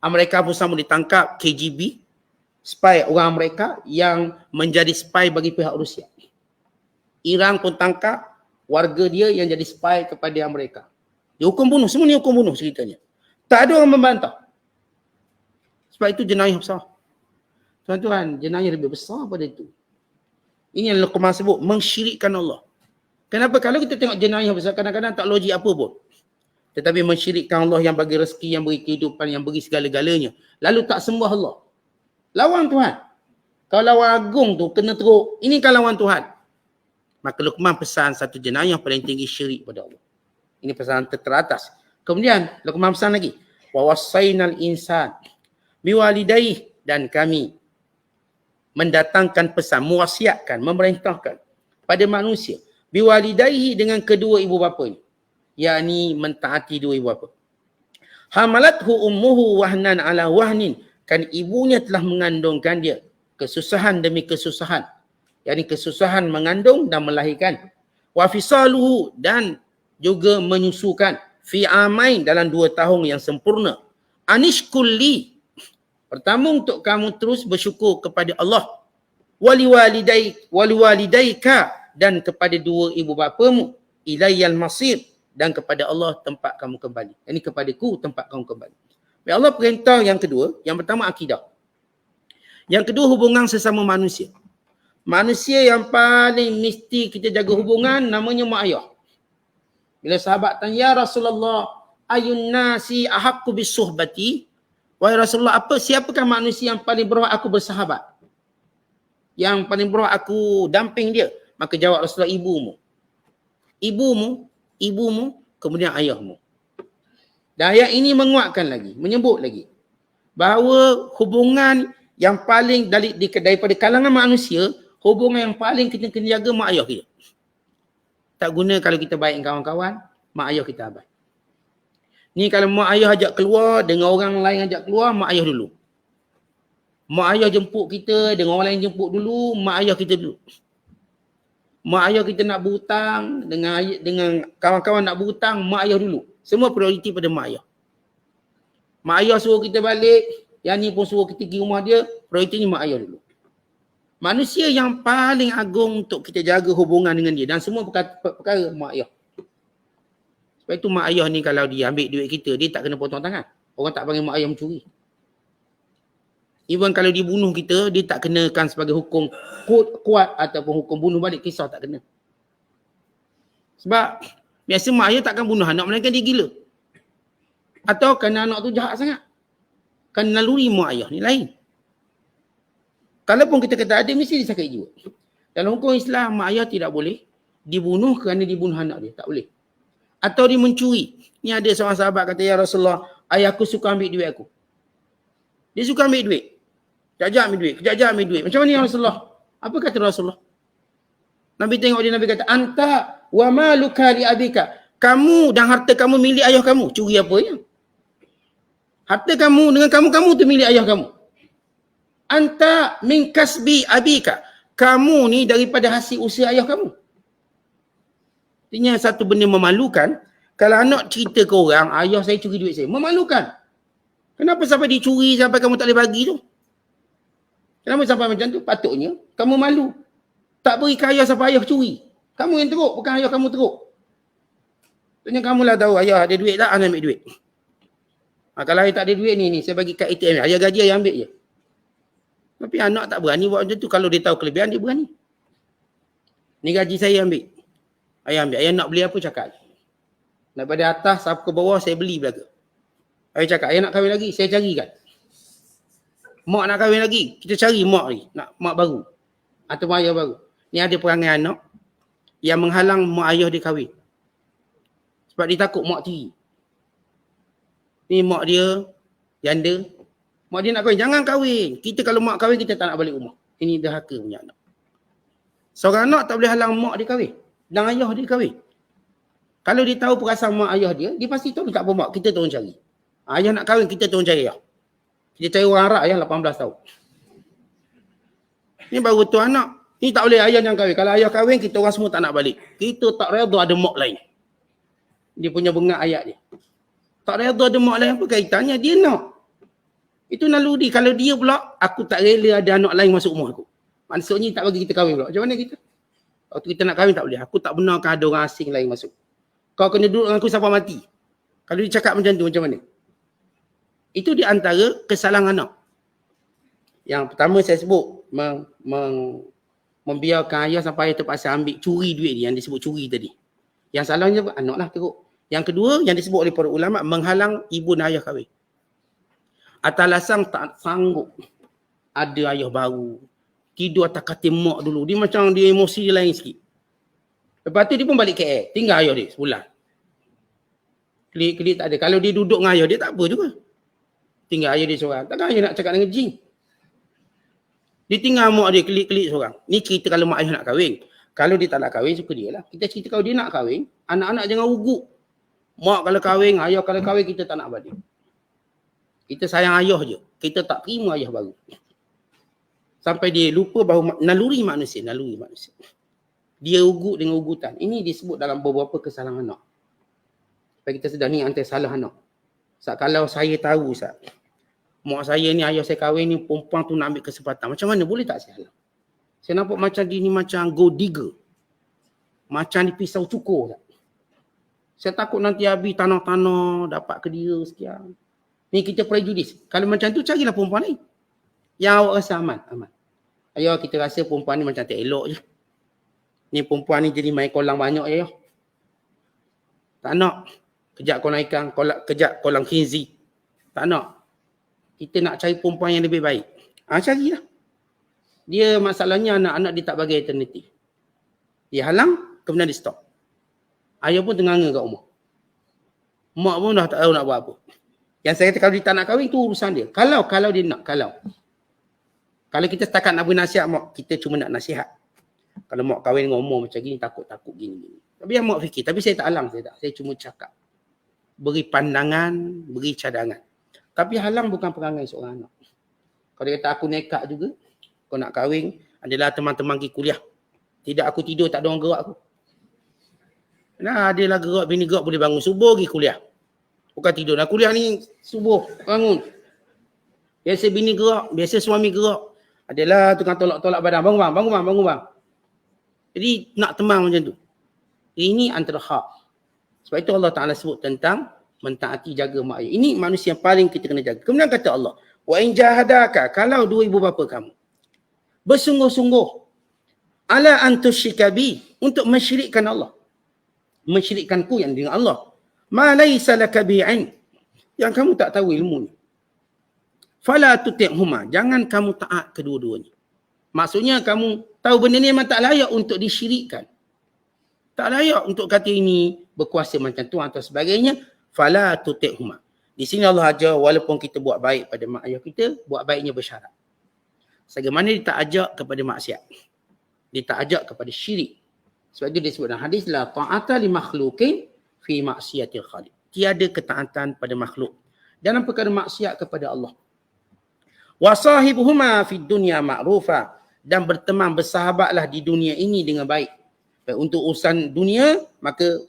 [SPEAKER 3] Amerika pun sama ditangkap KGB, spy orang Amerika yang menjadi spy bagi pihak Rusia. Iran pun tangkap warga dia yang jadi spy kepada Amerika. Dia hukum bunuh, semua ni hukum bunuh ceritanya. Tak ada orang membantah. Sebab itu jenayah besar. Tuan-tuan, jenayah lebih besar pada itu. Ini yang Luqman sebut, mensyirikkan Allah. Kenapa? Kalau kita tengok jenayah besar, kadang-kadang tak logik apa pun. Tetapi mensyirikkan Allah yang bagi rezeki, yang beri kehidupan, yang beri segala-galanya. Lalu tak sembah Allah. Lawan Tuhan. Kalau lawan agung tu, kena teruk. Ini kan lawan Tuhan. Maka Luqman pesan satu jenayah paling tinggi syirik pada Allah. Ini pesanan teratas. Kemudian Luqman pesan lagi. Wa wassainal insan biwalidayhi, dan kami mendatangkan pesan, mewasiatkan, memerintahkan pada manusia biwalidayhi, dengan kedua ibu bapanya, yakni mentaati dua ibu bapa. Hamalathu ummuhu wahnan ala wahnin, kan ibunya telah mengandungkan dia kesusahan demi kesusahan, yakni kesusahan mengandung dan melahirkan. Wa fisaluhu, dan juga menyusukan, fi amain, dalam 2 tahun yang sempurna. Anishkulli, pertama untuk kamu terus bersyukur kepada Allah. Waliwalidaika, dan kepada dua ibu bapamu. Ilayyal masir, dan kepada Allah tempat kamu kembali. Ini kepadaku tempat kamu kembali. Baik, Allah perintah yang kedua, yang pertama akidah. Yang kedua hubungan sesama manusia. Manusia yang paling mesti kita jaga hubungan namanya mak ayah. Bila sahabat tanya, ya Rasulullah, ayun nasi ahaqqu bisuhbati? Wahai Rasulullah, siapakah manusia yang paling berhak aku bersahabat? Yang paling berhak aku damping dia? Maka jawab Rasulullah, ibumu. Ibumu, kemudian ayahmu. Dan ayat ini menguatkan lagi, menyebut lagi bahawa hubungan yang paling daripada kalangan manusia, hubungan yang paling kita kena jaga mak ayah kita. Tak guna kalau kita baik dengan kawan-kawan, mak ayah kita abad. Ni kalau mak ayah ajak keluar, dengan orang lain ajak keluar, mak ayah dulu. Mak ayah jemput kita, dengan orang lain jemput dulu, mak ayah kita dulu. Mak ayah kita nak berhutang, dengan kawan-kawan nak berhutang, mak ayah dulu. Semua prioriti pada mak ayah. Mak ayah suruh kita balik, yang ni pun suruh kita pergi rumah dia, prioritinya mak ayah dulu. Manusia yang paling agung untuk kita jaga hubungan dengan dia, dan semua perkara mak ayah. Sebab itu mak ayah ni kalau dia ambil duit kita, dia tak kena potong tangan. Orang tak panggil mak ayah mencuri. Even kalau dia bunuh kita, dia tak kenakan sebagai hukum kuat ataupun hukum bunuh balik, kisah tak kena. Sebab biasa mak ayah takkan bunuh anak, melainkan dia gila. Atau kerana anak tu jahat sangat. Kerana naluri mak ayah ni lain. Kalaupun kita kata ada, mesti dia sakit jiwa. Dalam hukum Islam, mak ayah tidak boleh dibunuh kerana dibunuh anak dia. Tak boleh. Atau dia mencuri. Ni ada seorang sahabat kata, ya Rasulullah, ayahku suka ambil duit aku. Dia suka ambil duit. Kejap-kejap ambil duit. Macam mana ya Rasulullah? Apa kata Rasulullah? Nabi tengok dia, Nabi kata, anta wa maluka li abika. Kamu dan harta kamu milik ayah kamu. Curi apa ya? Harta kamu dengan kamu tu milik ayah kamu. Anta min kasbi abika. Kamu ni daripada hasil usaha ayah kamu. Artinya satu benda memalukan. Kalau anak cerita ke orang, ayah saya curi duit saya. Memalukan. Kenapa sampai dicuri sampai kamu tak boleh bagi tu? Kenapa sampai macam tu? Patutnya kamu malu. Tak beri ke ayah sampai ayah curi. Kamu yang teruk, bukan ayah kamu teruk. Maksudnya kamulah tahu ayah ada duit tak, ayah ambil duit. Kalau ayah tak ada duit ni saya bagi kad ATM. Ayah gaji, ayah ambil je. Tapi anak tak berani buat macam tu. Kalau dia tahu kelebihan, dia berani. Ni gaji saya ambil. Ayah ambil. Ayah nak beli apa, cakap. Daripada atas sampai ke bawah, saya beli belaka. Ayah cakap, ayah nak kahwin lagi, saya carikan. Mak nak kahwin lagi, kita cari mak ni. Nak mak baru. Atau mak ayah baru. Ni ada perangai anak yang menghalang mak ayah dia kahwin. Sebab dia takut mak tiri. Ni mak dia, janda. Mak dia nak kahwin, jangan kahwin. Kita kalau mak kahwin, kita tak nak balik rumah. Ini derhaka punya anak. Seorang anak tak boleh halang mak dia kahwin. Dan ayah dia kahwin. Kalau dia tahu perasaan mak ayah dia pasti tahu tak apa mak, kita tolong cari. Ayah nak kahwin, kita tolong cari ayah. Kita cari orang Arab ayah 18 tahun. Ni baru tu anak. Ni tak boleh ayah yang kahwin. Kalau ayah kahwin, kita orang semua tak nak balik. Kita tak reda ada mak lain. Dia punya bengat ayat dia. Tak reda ada mak lain apa kaitannya? Dia nak. Itu naluri. Kalau dia pula, aku tak rela ada anak lain masuk rumah aku. Maksudnya tak bagi kita kahwin pula. Macam mana kita? Waktu kita nak kahwin tak boleh. Aku tak benarkan ada orang asing lain masuk. Kau kena duduk dengan aku sampai mati. Kalau dia cakap macam tu, macam mana? Itu di antara kesalahan anak. Yang pertama saya sebut, membiarkan ayah sampai ayah terpaksa ambil curi duit dia, yang disebut curi tadi. Yang salahnya anak lah teruk. Yang kedua, yang disebut oleh para ulama, menghalang ibu dan ayah kahwin. Atas alasan tak sanggup ada ayah baru. Tidur atas katil mak dulu. Dia macam dia emosi dia lain sikit. Lepas tu dia pun balik KL. Tinggal ayah dia sebulan. Klik-klik tak ada. Kalau dia duduk dengan ayah dia tak apa juga. Tinggal ayah dia seorang. Takkan ayah nak cakap dengan jin. Dia tinggal mak dia klik-klik seorang. Ni cerita kalau mak ayah nak kahwin. Kalau dia tak nak kahwin, suka dia lah. Kita cerita kalau dia nak kahwin, anak-anak jangan ugut. Mak kalau kahwin, ayah kalau kahwin, kita tak nak balik. Kita sayang ayah je. Kita tak terima ayah baru. Sampai dia lupa bahawa naluri manusia. Dia ugut dengan ugutan. Ini disebut dalam beberapa kesalahan anak. Supaya kita sedar ni antara salah anak. Kalau saya tahu, mak saya ni, ayah saya kahwin ni, perempuan tu nak ambil kesempatan. Macam mana? Boleh tak saya halang? Saya nampak macam dia ni macam gold digger. Macam ni pisau cukur. Saya takut nanti habis tanah-tanah, dapat ke dia sekian. Ni kita prejudis. Kalau macam tu, carilah perempuan lain. Yang awak rasa aman. Ayah kita rasa perempuan ni macam tak elok je. Ni perempuan ni jadi main kolam banyak je. Tak nak. Kejap kolam ikan, kejap kolam khinzi. Tak nak. Kita nak cari perempuan yang lebih baik. Carilah. Dia masalahnya anak-anak dia tak bagi alternatif. Dia halang, kemudian dia stop. Ayah pun tengah kat rumah. Mak pun dah tak tahu nak buat apa. Yang saya kata kalau dia tak nak kahwin, itu urusan dia. Kalau dia nak, Kalau kita setakat nak beri nasihat mak, kita cuma nak nasihat. Kalau mak kahwin dengan umur macam gini, takut gini. Tapi yang mak fikir, tapi saya tak halang, saya cuma cakap. Beri pandangan, beri cadangan. Tapi halang bukan perangai seorang anak. Kalau dia kata aku nekat juga, kau nak kahwin, adalah teman-teman pergi kuliah. Tidak aku tidur, tak ada orang gerak aku. Nah, adalah gerak, bini gerak boleh bangun subuh pergi kuliah. Bukan tidur. Nah, kuliah ni subuh, bangun. Biasa bini gerak, biasa suami gerak. Adalah tukang tolak-tolak badan. Bangun bang. Jadi nak tenang macam tu. Ini antara hak. Sebab itu Allah Ta'ala sebut tentang mentaati jaga mak ayah. Ini manusia yang paling kita kena jaga. Kemudian kata Allah, wa in jahadaka, kalau dua ibu bapa kamu bersungguh-sungguh ala an tusyrika bi, untuk mensyirikkan Allah. Mensyirikkanku yang dengan Allah. Ma laysa laka bi'in, yang kamu tak tahu ilmunya. Fala tuti'huma, jangan kamu taat kedua-duanya. Maksudnya kamu tahu benda ni memang tak layak untuk disyirikkan. Tak layak untuk kata ini berkuasa macam tu atau sebagainya. Fala tuti'huma. Di sini Allah ajar walaupun kita buat baik pada mak ayah kita, buat baiknya bersyarat. Sebagaimana dia tak ajak kepada maksiat. Dia tak ajak kepada syirik. Sebab itu disebut dalam hadis, la ta'ata li makhluqin fi maksiatil khaliq. Tiada ketaatan pada makhluk dalam perkara maksiat kepada Allah. Wa sahibuhuma fid dunya ma'rufa, dan berteman bersahabatlah di dunia ini dengan baik. Untuk urusan dunia maka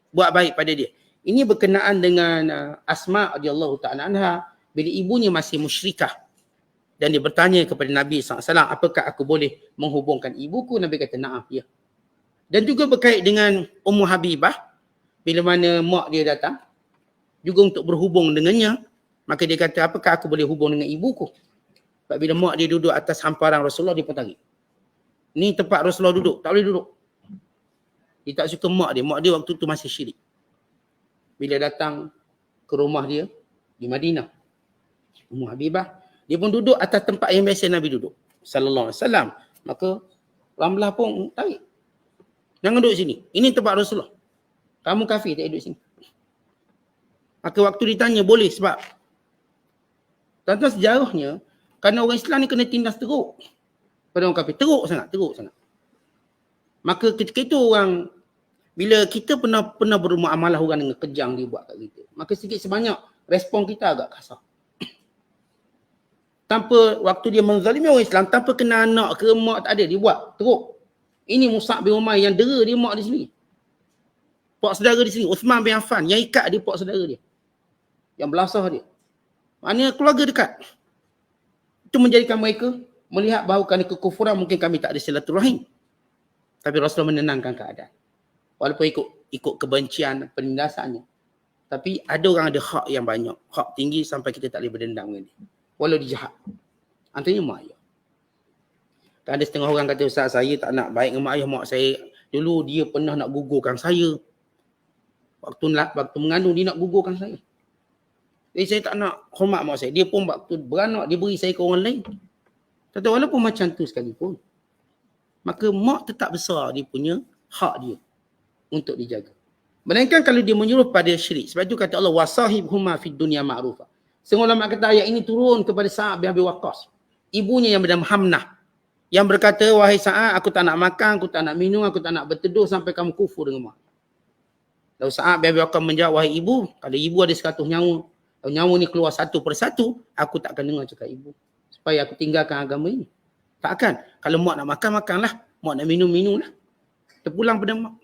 [SPEAKER 3] buat baik pada dia. Ini berkenaan dengan Asma radhiyallahu ta'ala anha bila ibunya masih musyrikah Dan dia bertanya kepada Nabi SAW, apakah aku boleh menghubungkan ibuku? Nabi kata, na'am, ya. Dan juga berkait dengan Ummu Habibah, bila mana mak dia datang, juga untuk berhubung dengannya, maka dia kata, apakah aku boleh hubung dengan ibuku? Sebab bila mak dia duduk atas hamparan Rasulullah, dia pun tarik. Ni tempat Rasulullah duduk, tak boleh duduk. Dia tak suka mak dia waktu tu masih syirik. Bila datang ke rumah dia di Madinah, Ummu Habibah, dia pun duduk atas tempat yang biasa Nabi duduk sallallahu alaihi wasallam. Maka Ramlah pun tarik. Jangan duduk sini. Ini tempat Rasulullah. Kamu kafir, tak duduk sini. Maka waktu ditanya, boleh sebab tuan-tuan sejarahnya, kerana orang Islam ni kena tindas teruk pada orang kafir. Teruk sangat. Maka ketika itu orang, bila kita pernah bermuamalah orang dengan kejam dia buat kat kita, maka sikit sebanyak respon kita agak kasar. Tanpa waktu dia menzalimi orang Islam, tanpa kena anak ke mak, tak ada, dia buat teruk. Ini Mus'ab bin Umair yang dera dia mak di sini. Pak saudara di sini, Uthman bin Affan yang ikat dia pak saudara dia. Yang belasah dia. Maknanya keluarga dekat. Itu menjadikan mereka melihat bahawa kerana kekufuran mungkin kami tak ada silaturahim. Tapi Rasulullah menenangkan keadaan. Walaupun ikut kebencian, penindasannya. Tapi ada orang ada hak yang banyak. Hak tinggi sampai kita tak boleh berdendam dengan dia. Walau dia jahat. Antaranya mak ayah. Kan ada setengah orang kata, Ustaz, saya tak nak baik dengan mak ayah. Mak saya dulu dia pernah nak gugurkan saya. Waktu mengandung dia nak gugurkan saya. Jadi saya tak nak hormat mak saya. Dia pun waktu beranak dia beri saya ke orang lain. Tapi walaupun macam tu sekalipun, maka mak tetap besar dia punya hak dia untuk dijaga. Melainkan kalau dia menyuruh pada syirik. Sebab itu kata Allah, wasahibhuma fid dunya ma'rufah. Semua ulama kata ayat ini turun kepada Sa'ad bin Abi Waqqas. Ibunya yang bernama Hamnah. Yang berkata, wahai Sa'ad, aku tak nak makan, aku tak nak minum, aku tak nak berteduh sampai kamu kufur dengan mak. Lalu Sa'ad bin Abi Waqqas menjawab, wahai ibu, kalau ibu ada 100 nyawa, kalau nyawa ni keluar satu persatu, aku tak akan dengar cakap ibu. Supaya aku tinggalkan agama ini. Takkan. Kalau mak nak makan, makanlah. Mak nak minum, minumlah. Terpulang pada mak.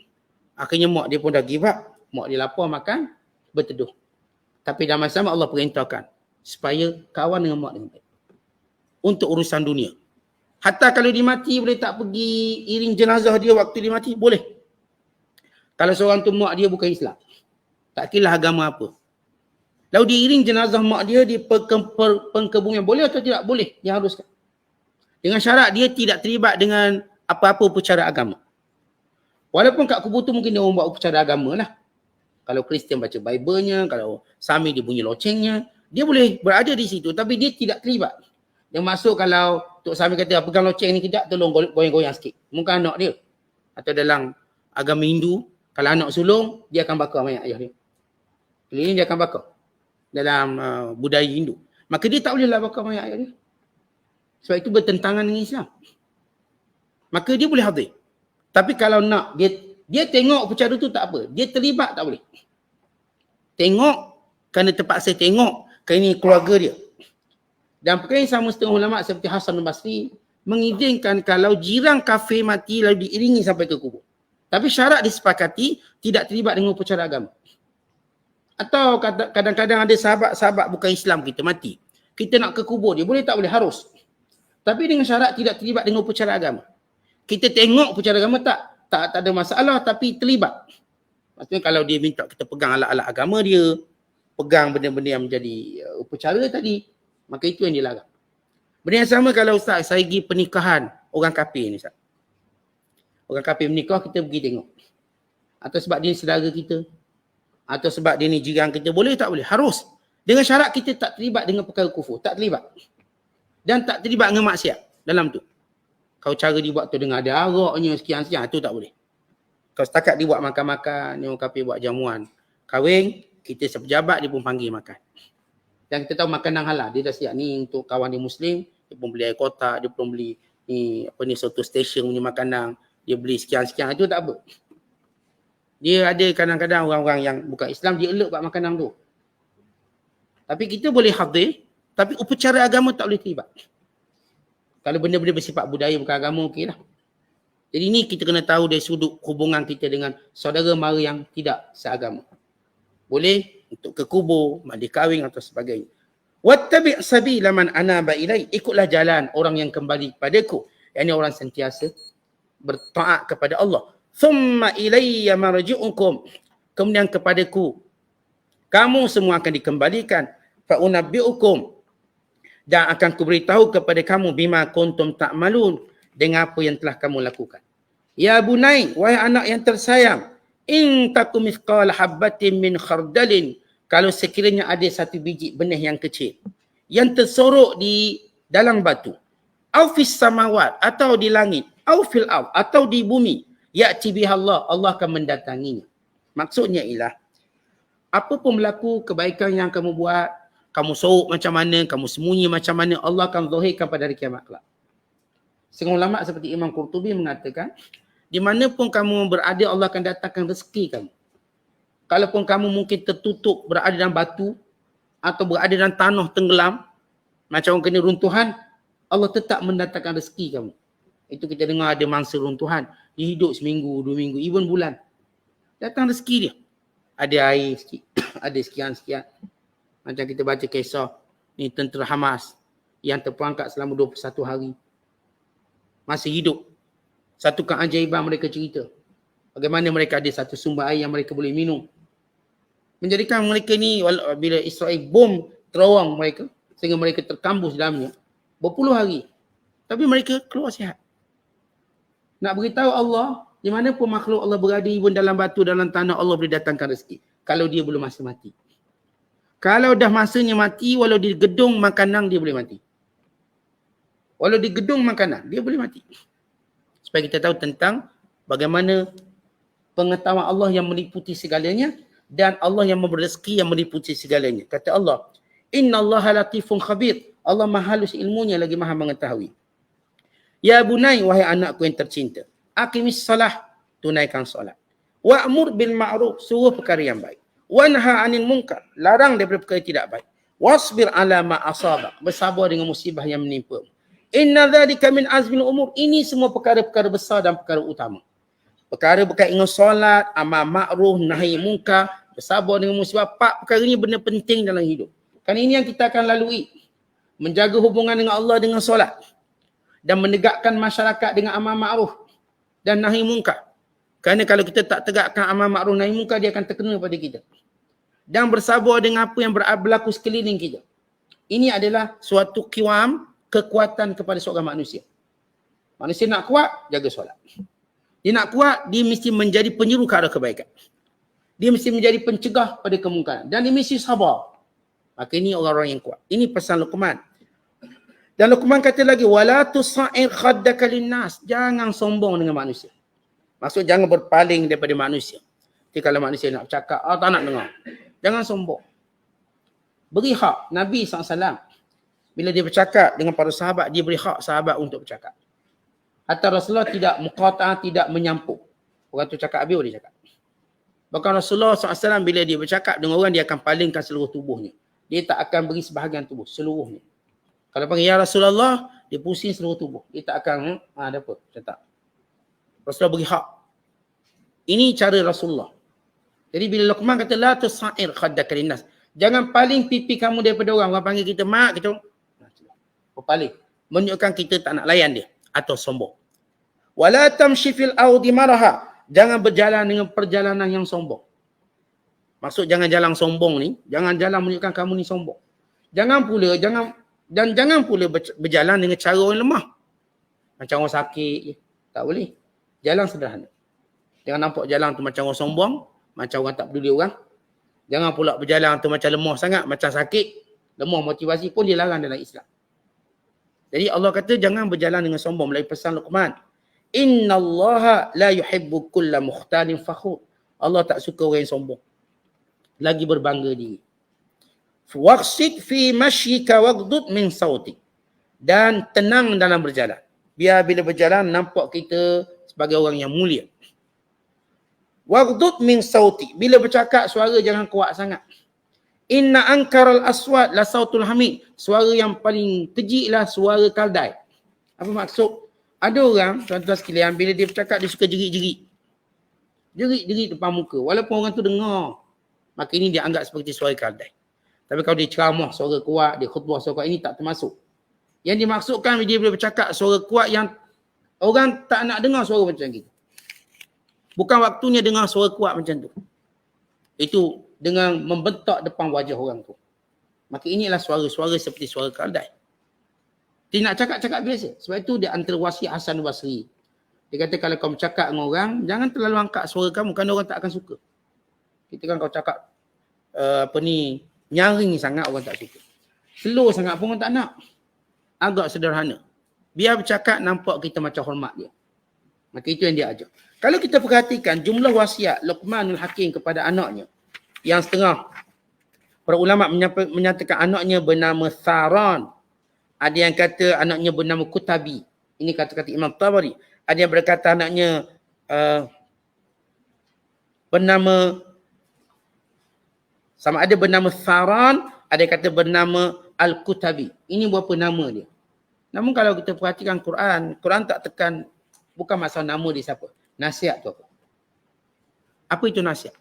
[SPEAKER 3] Akhirnya mak dia pun dah give up. Mak dia lapar makan, berteduh. Tapi dalam masa sama Allah perintahkan supaya kawan dengan mak dengan baik. Untuk urusan dunia. Hatta kalau dia mati, boleh tak pergi iring jenazah dia waktu dia mati? Boleh. Kalau seorang tu mak dia bukan Islam. Tak kira agama apa. Lalu diiring jenazah mak dia di pengkebumian. Boleh atau tidak? Boleh. Dia haruskan. Dengan syarat dia tidak terlibat dengan apa-apa upacara agama. Walaupun kat kubur tu mungkin dia orang buat upacara agama lah. Kalau Kristian baca Bible-nya, kalau Sami dia bunyi locengnya, dia boleh berada di situ tapi dia tidak terlibat. Dia masuk kalau Tok Sami kata pegang loceng ni kejap, tolong goyang-goyang sikit. Mungkin anak dia. Atau dalam agama Hindu, kalau anak sulung, dia akan bakar mayat ayah dia. Ini dia akan bakar. Dalam budaya Hindu. Maka dia tak bolehlah bakar mayat ayah dia. Sebab itu bertentangan dengan Islam. Maka dia boleh hadir. Tapi kalau nak, dia tengok upacara tu tak apa. Dia terlibat tak boleh. Tengok, kerana terpaksa tengok, kerana ini keluarga dia. Dan perkara yang sama setengah ulama seperti Hasan al-Basri, mengizinkan kalau jiran kafir mati lalu diiringi sampai ke kubur. Tapi syarat disepakati, tidak terlibat dengan upacara agama. Atau kadang-kadang ada sahabat-sahabat bukan Islam kita mati. Kita nak ke kubur dia, boleh tak boleh? Harus. Tapi dengan syarat tidak terlibat dengan upacara agama. Kita tengok upacara agama tak ada masalah tapi terlibat. Maksudnya kalau dia minta kita pegang alat-alat agama dia, pegang benda-benda yang menjadi upacara tadi, maka itu yang dilarang. Benda yang sama kalau Ustaz, saya pergi pernikahan orang kafir ni Ustaz. Orang kafir menikah, kita pergi tengok. Atau sebab dia saudara kita, atau sebab dia ni jiran kita, boleh tak boleh? Harus. Dengan syarat kita tak terlibat dengan perkara kufur, tak terlibat. Dan tak terlibat dengan maksiat dalam tu. Kalau cara dia buat tu dengan ada araknya, sekian-sekian, tu tak boleh. Kalau setakat dia buat makan-makan, ni orang kafir buat jamuan. Kahwin, kita sepejabat, dia pun panggil makan. Dan kita tahu makanan halal, dia dah siap ni untuk kawan dia Muslim, dia pun beli air kotak, dia pun beli ni soto station punya makanan, dia beli sekian-sekian, itu tak apa. Dia ada kadang-kadang orang-orang yang bukan Islam, dia elok buat makanan tu. Tapi kita boleh hadir, tapi upacara agama tak boleh terlibat. Kalau benda-benda bersifat budaya bukan agama, okeylah. Jadi ni kita kena tahu dari sudut hubungan kita dengan saudara mara yang tidak seagama. Boleh untuk ke kubur, mandi kahwin atau sebagainya. Wattabi' sabila man anaba ilai. Ikutlah jalan orang yang kembali kepadaku. Yang orang sentiasa bertaat kepada Allah. Thumma ilayya marji'ukum. Kemudian kepadaku kamu semua akan dikembalikan. Fa unabbi'ukum. Dan akan kuberitahu kepada kamu bima kuntum ta'malun, dengan apa yang telah kamu lakukan. Ya bunai, wahai anak yang tersayang, in takum mithqala habbatin min khardalin, kalau sekiranya ada satu biji benih yang kecil yang tersorok di dalam batu, au fis samawat, atau di langit, au fil ard, atau di bumi, ya'ti biha Allah, Allah akan mendatanginya. Maksudnya ialah apa pun berlaku kebaikan yang kamu buat, kamu sorok macam mana, kamu sembunyi macam mana, Allah akan zahirkan pada hari kiamat kelak. Setengah ulama seperti Imam Qurtubi mengatakan, di mana pun kamu berada, Allah akan datangkan rezeki kamu. Kalaupun kamu mungkin tertutup berada dalam batu atau berada dalam tanah tenggelam, macam orang kena runtuhan, Allah tetap mendatangkan rezeki kamu. Itu kita dengar ada mangsa runtuhan, dia hidup seminggu, 2 minggu, even bulan. Datang rezeki dia. Ada air sikit, ada sekian-sekian. Macam kita baca kisah ni tentera Hamas yang terperangkap selama 21 hari. Masih hidup. Satu keajaiban mereka cerita. Bagaimana mereka ada satu sumber air yang mereka boleh minum. Menjadikan mereka ni bila Israel bom terowong mereka sehingga mereka terkambus dalamnya berpuluh hari. Tapi mereka keluar sihat. Nak beritahu Allah, di mana pun makhluk Allah berada, pun dalam batu, dalam tanah, Allah boleh datangkan rezeki. Kalau dia belum masa mati. Kalau dah masanya mati, walau di gedung makanan dia boleh mati. Walau di gedung makanan dia boleh mati. Supaya kita tahu tentang bagaimana pengetahuan Allah yang meliputi segalanya dan Allah yang memberi rezeki yang meliputi segalanya. Kata Allah, innallaha latifun khabir. Allah maha halus ilmunya lagi maha mengetahui. Ya bunai, wahai anakku yang tercinta, aqimis salah, tunaikan solat. Wa'mur bil ma'ruf, suruh perkara yang baik. Wanha 'anil munkar, larang daripada perkara tidak baik. Wasbir 'ala ma asabak, bersabar dengan musibah yang menimpa. Inna dzalika min azmil umur, ini semua perkara-perkara besar dan perkara utama. Perkara berkaitan dengan solat, amal ma'ruf, nahi munkar, bersabar dengan musibah, 4 perkara ini benda penting dalam hidup. Kan ini yang kita akan lalui. Menjaga hubungan dengan Allah dengan solat dan menegakkan masyarakat dengan amal ma'ruf dan nahi munkar. Kerana kalau kita tak tegakkan amal ma'ruf nahi munkar, dia akan terkena pada kita. Dan bersabar dengan apa yang berlaku sekeliling kita. Ini adalah suatu kiwam, kekuatan kepada seorang manusia. Manusia nak kuat, jaga solat. Dia nak kuat, dia mesti menjadi penyeru ke arah kebaikan. Dia mesti menjadi pencegah pada kemungkaran. Dan dia mesti sabar. Maka ini orang-orang yang kuat. Ini pesan Luqman. Dan Luqman kata lagi, wala tusa'ir khaddaka linnas, jangan sombong dengan manusia. Maksud jangan berpaling daripada manusia. Jadi kalau manusia nak bercakap, tak nak dengar. Jangan sombong. Beri hak Nabi SAW. Bila dia bercakap dengan para sahabat, dia beri hak sahabat untuk bercakap. Hatta Rasulullah tidak muqata'ah, tidak menyampuk. Orang tu cakap habis, dia cakap. Bahkan Rasulullah SAW bila dia bercakap dengan orang, dia akan palingkan seluruh tubuhnya. Dia tak akan beri sebahagian tubuh, seluruhnya. Kalau panggil ya Rasulullah, dia pusing seluruh tubuh. Dia tak akan, ada apa, macam tak. Rasulullah beri hak. Ini cara Rasulullah. Jadi bila Luqman kata, la tusa'ir khaddaka linnas, jangan paling pipi kamu daripada orang. Orang panggil kita mak, kita paling. Menunjukkan kita tak nak layan dia. Atau sombong. Wala tamshi fil ardi maraha, jangan berjalan dengan perjalanan yang sombong. Maksud jangan jalan sombong ni, jangan jalan menunjukkan kamu ni sombong. Jangan pula berjalan dengan cara orang lemah. Macam orang sakit, tak boleh. Jalan sederhana. Jangan nampak jalan tu macam orang sombong, macam orang tak peduli orang. Jangan pula berjalan tu macam lemah sangat, macam sakit, lemah motivasi pun dilarang dalam Islam. Jadi Allah kata jangan berjalan dengan sombong melalui pesan Luqman. Innallaha la yuhibbu kulla mukhtalin fakhur. Allah tak suka orang yang sombong. Lagi berbangga diri. Waqsid fi mashyika waghdud min sautik. Dan tenang dalam berjalan. Biar bila berjalan nampak kita sebagai orang yang mulia. Waghdud min sautik. Bila bercakap suara jangan kuat sangat. Inna ankaral aswat la sautul hamid. Suara yang paling keji lah suara kaldai. Apa maksud? Ada orang, tuan-tuan sekalian, bila dia bercakap dia suka jerit-jerit. Jerit-jerit depan muka. Walaupun orang tu dengar. Maka ini dia anggap seperti suara kaldai. Tapi kalau dia ceramah suara kuat, dia khutbah suara kuat, ini tak termasuk. Yang dimaksudkan dia boleh bercakap suara kuat yang orang tak nak dengar suara macam gitu. Bukan waktunya dengar suara kuat macam tu. Itu dengan membentak depan wajah orang tu. Maka inilah suara-suara seperti suara keldai. Dia nak cakap-cakap biasa. Sebab itu dia antara wasiat Hasan Basri. Dia kata kalau kau bercakap dengan orang, jangan terlalu angkat suara kamu kerana orang tak akan suka. Kita kan kau cakap nyaring sangat orang tak suka. Slow sangat pun orang tak nak. Agak sederhana. Biar bercakap nampak kita macam hormat dia. Maka itu yang dia ajar. Kalau kita perhatikan jumlah wasiat Luqmanul Hakim kepada anaknya, yang setengah para ulama menyatakan anaknya bernama Tharan. Ada yang kata anaknya bernama Kutabi. Ini kata-kata Imam Tabari. Ada yang berkata anaknya bernama sama ada bernama Tharan, ada yang kata bernama Al-Kutabi. Ini berapa nama dia. Namun kalau kita perhatikan Quran tak tekan bukan masalah nama dia siapa. Nasihat tu apa? Apa itu nasihat?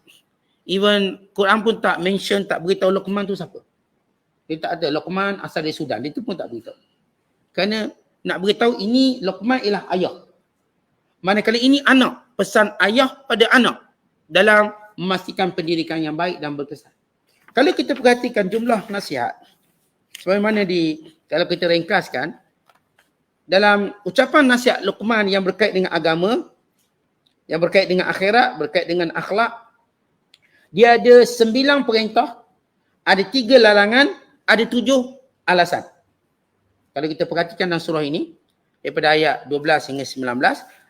[SPEAKER 3] Even Quran pun tak mention, tak beritahu Luqman tu siapa. Dia tak ada Luqman asal dari Sudan. Dia tu pun tak beritahu. Kerana nak beritahu ini Luqman ialah ayah. Manakala ini anak. Pesan ayah pada anak. Dalam memastikan pendidikan yang baik dan berkesan. Kalau kita perhatikan jumlah nasihat. Sebagaimana kalau kita ringkaskan. Dalam ucapan nasihat Luqman yang berkait dengan agama. Yang berkait dengan akhirat. Berkait dengan akhlak. Dia ada 9 perintah. Ada 3 larangan. Ada 7 alasan. Kalau kita perhatikan dalam surah ini. Daripada ayat 12 hingga 19.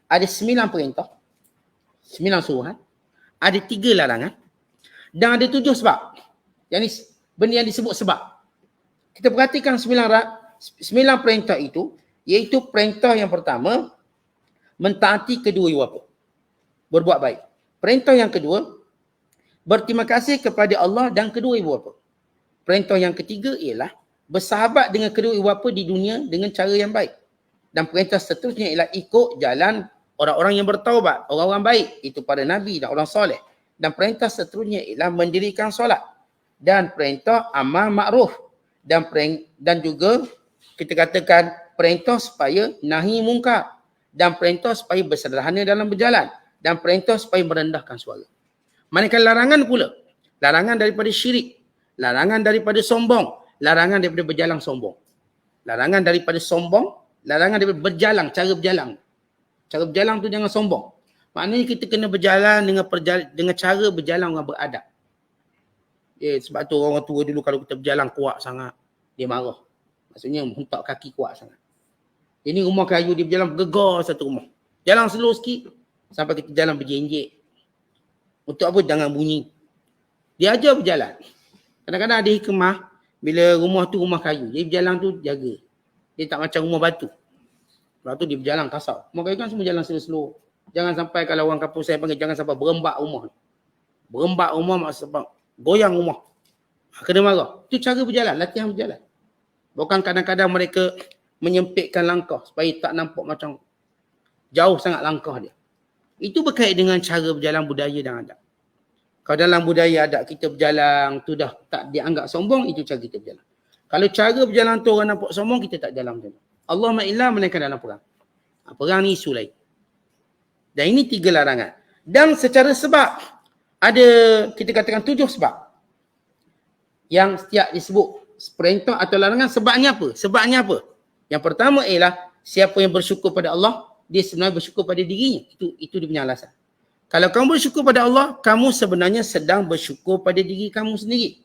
[SPEAKER 3] Ada 9 perintah. 9 suruhan. Ada 3 larangan. Dan ada 7 sebab. Yang ni benda yang disebut sebab. Kita perhatikan 9 perintah itu. Iaitu perintah yang pertama. Mentaati kedua ibu bapa. Berbuat baik. Perintah yang kedua. Berterima kasih kepada Allah dan kedua ibu bapa. Perintah yang ketiga ialah. Bersahabat dengan kedua ibu bapa di dunia dengan cara yang baik. Dan perintah seterusnya ialah ikut jalan orang-orang yang bertaubat. Orang-orang baik. Itu para Nabi dan orang soleh. Dan perintah seterusnya ialah mendirikan solat. Dan perintah amal ma'ruf. Dan juga kita katakan perintah supaya nahi mungkar. Dan perintah supaya bersederhana dalam berjalan. Dan perintah supaya merendahkan suara. Manakala larangan pula. Larangan daripada syirik. Larangan daripada sombong. Larangan daripada berjalan sombong. Larangan daripada sombong. Larangan daripada berjalan, cara berjalan. Cara berjalan tu jangan sombong. Maknanya kita kena berjalan dengan cara berjalan orang beradab. Sebab tu orang tua dulu kalau kita berjalan kuat sangat, dia marah. Maksudnya hentak kaki kuat sangat. Ini rumah kayu, dia berjalan bergegar satu rumah. Jalan slow sikit, sampai kita jalan berjenjek. Untuk apa? Jangan bunyi. Dia ajar berjalan. Kadang-kadang ada hikmah, bila rumah tu rumah kayu, dia berjalan tu jaga. Dia tak macam rumah batu. Sebab tu dia berjalan kasar. Rumah kayu kan semua jalan slow-slow. Jangan sampai kalau orang kampung saya panggil, jangan sampai berembak rumah. Berembak rumah maksudnya goyang rumah. Kena marah. Itu cara berjalan, latihan berjalan. Bukan kadang-kadang mereka menyempitkan langkah supaya tak nampak macam jauh sangat langkah dia. Itu berkait dengan cara berjalan budaya dan adab. Kalau dalam budaya adab kita berjalan tu dah tak dianggap sombong, itu cara kita berjalan. Kalau cara berjalan tu orang nampak sombong, kita tak jalan macam tu. Allah ma'illah melainkan dalam perang. Perang ni isu lain. Dan ini 3 larangan. Dan secara sebab, ada kita katakan 7 sebab. Yang setiap disebut perintah atau larangan, sebabnya apa? Sebabnya apa? Yang pertama ialah, siapa yang bersyukur pada Allah, dia sebenarnya bersyukur pada dirinya. Itu dia punya alasan. Kalau kamu bersyukur pada Allah, kamu sebenarnya sedang bersyukur pada diri kamu sendiri.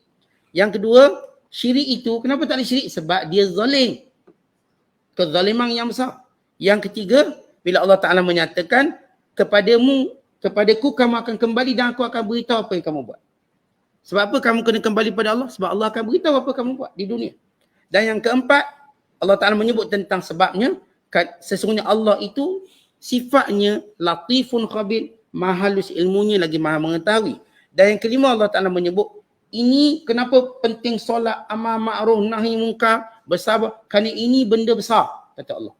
[SPEAKER 3] Yang kedua, syirik itu, kenapa tak ada syirik? Sebab dia zalim. Kezaliman yang besar. Yang ketiga, bila Allah Ta'ala menyatakan, kepadaku kamu akan kembali dan aku akan beritahu apa yang kamu buat. Sebab apa kamu kena kembali pada Allah? Sebab Allah akan beritahu apa kamu buat di dunia. Dan yang keempat, Allah Ta'ala menyebut tentang sebabnya, sesungguhnya Allah itu sifatnya latifun khabir, maha halus ilmunya lagi maha mengetahui. Dan yang kelima Allah Ta'ala menyebut, ini kenapa penting solat, amal ma'ruf, nahi munkar, bersabar, kerana ini benda besar, kata Allah.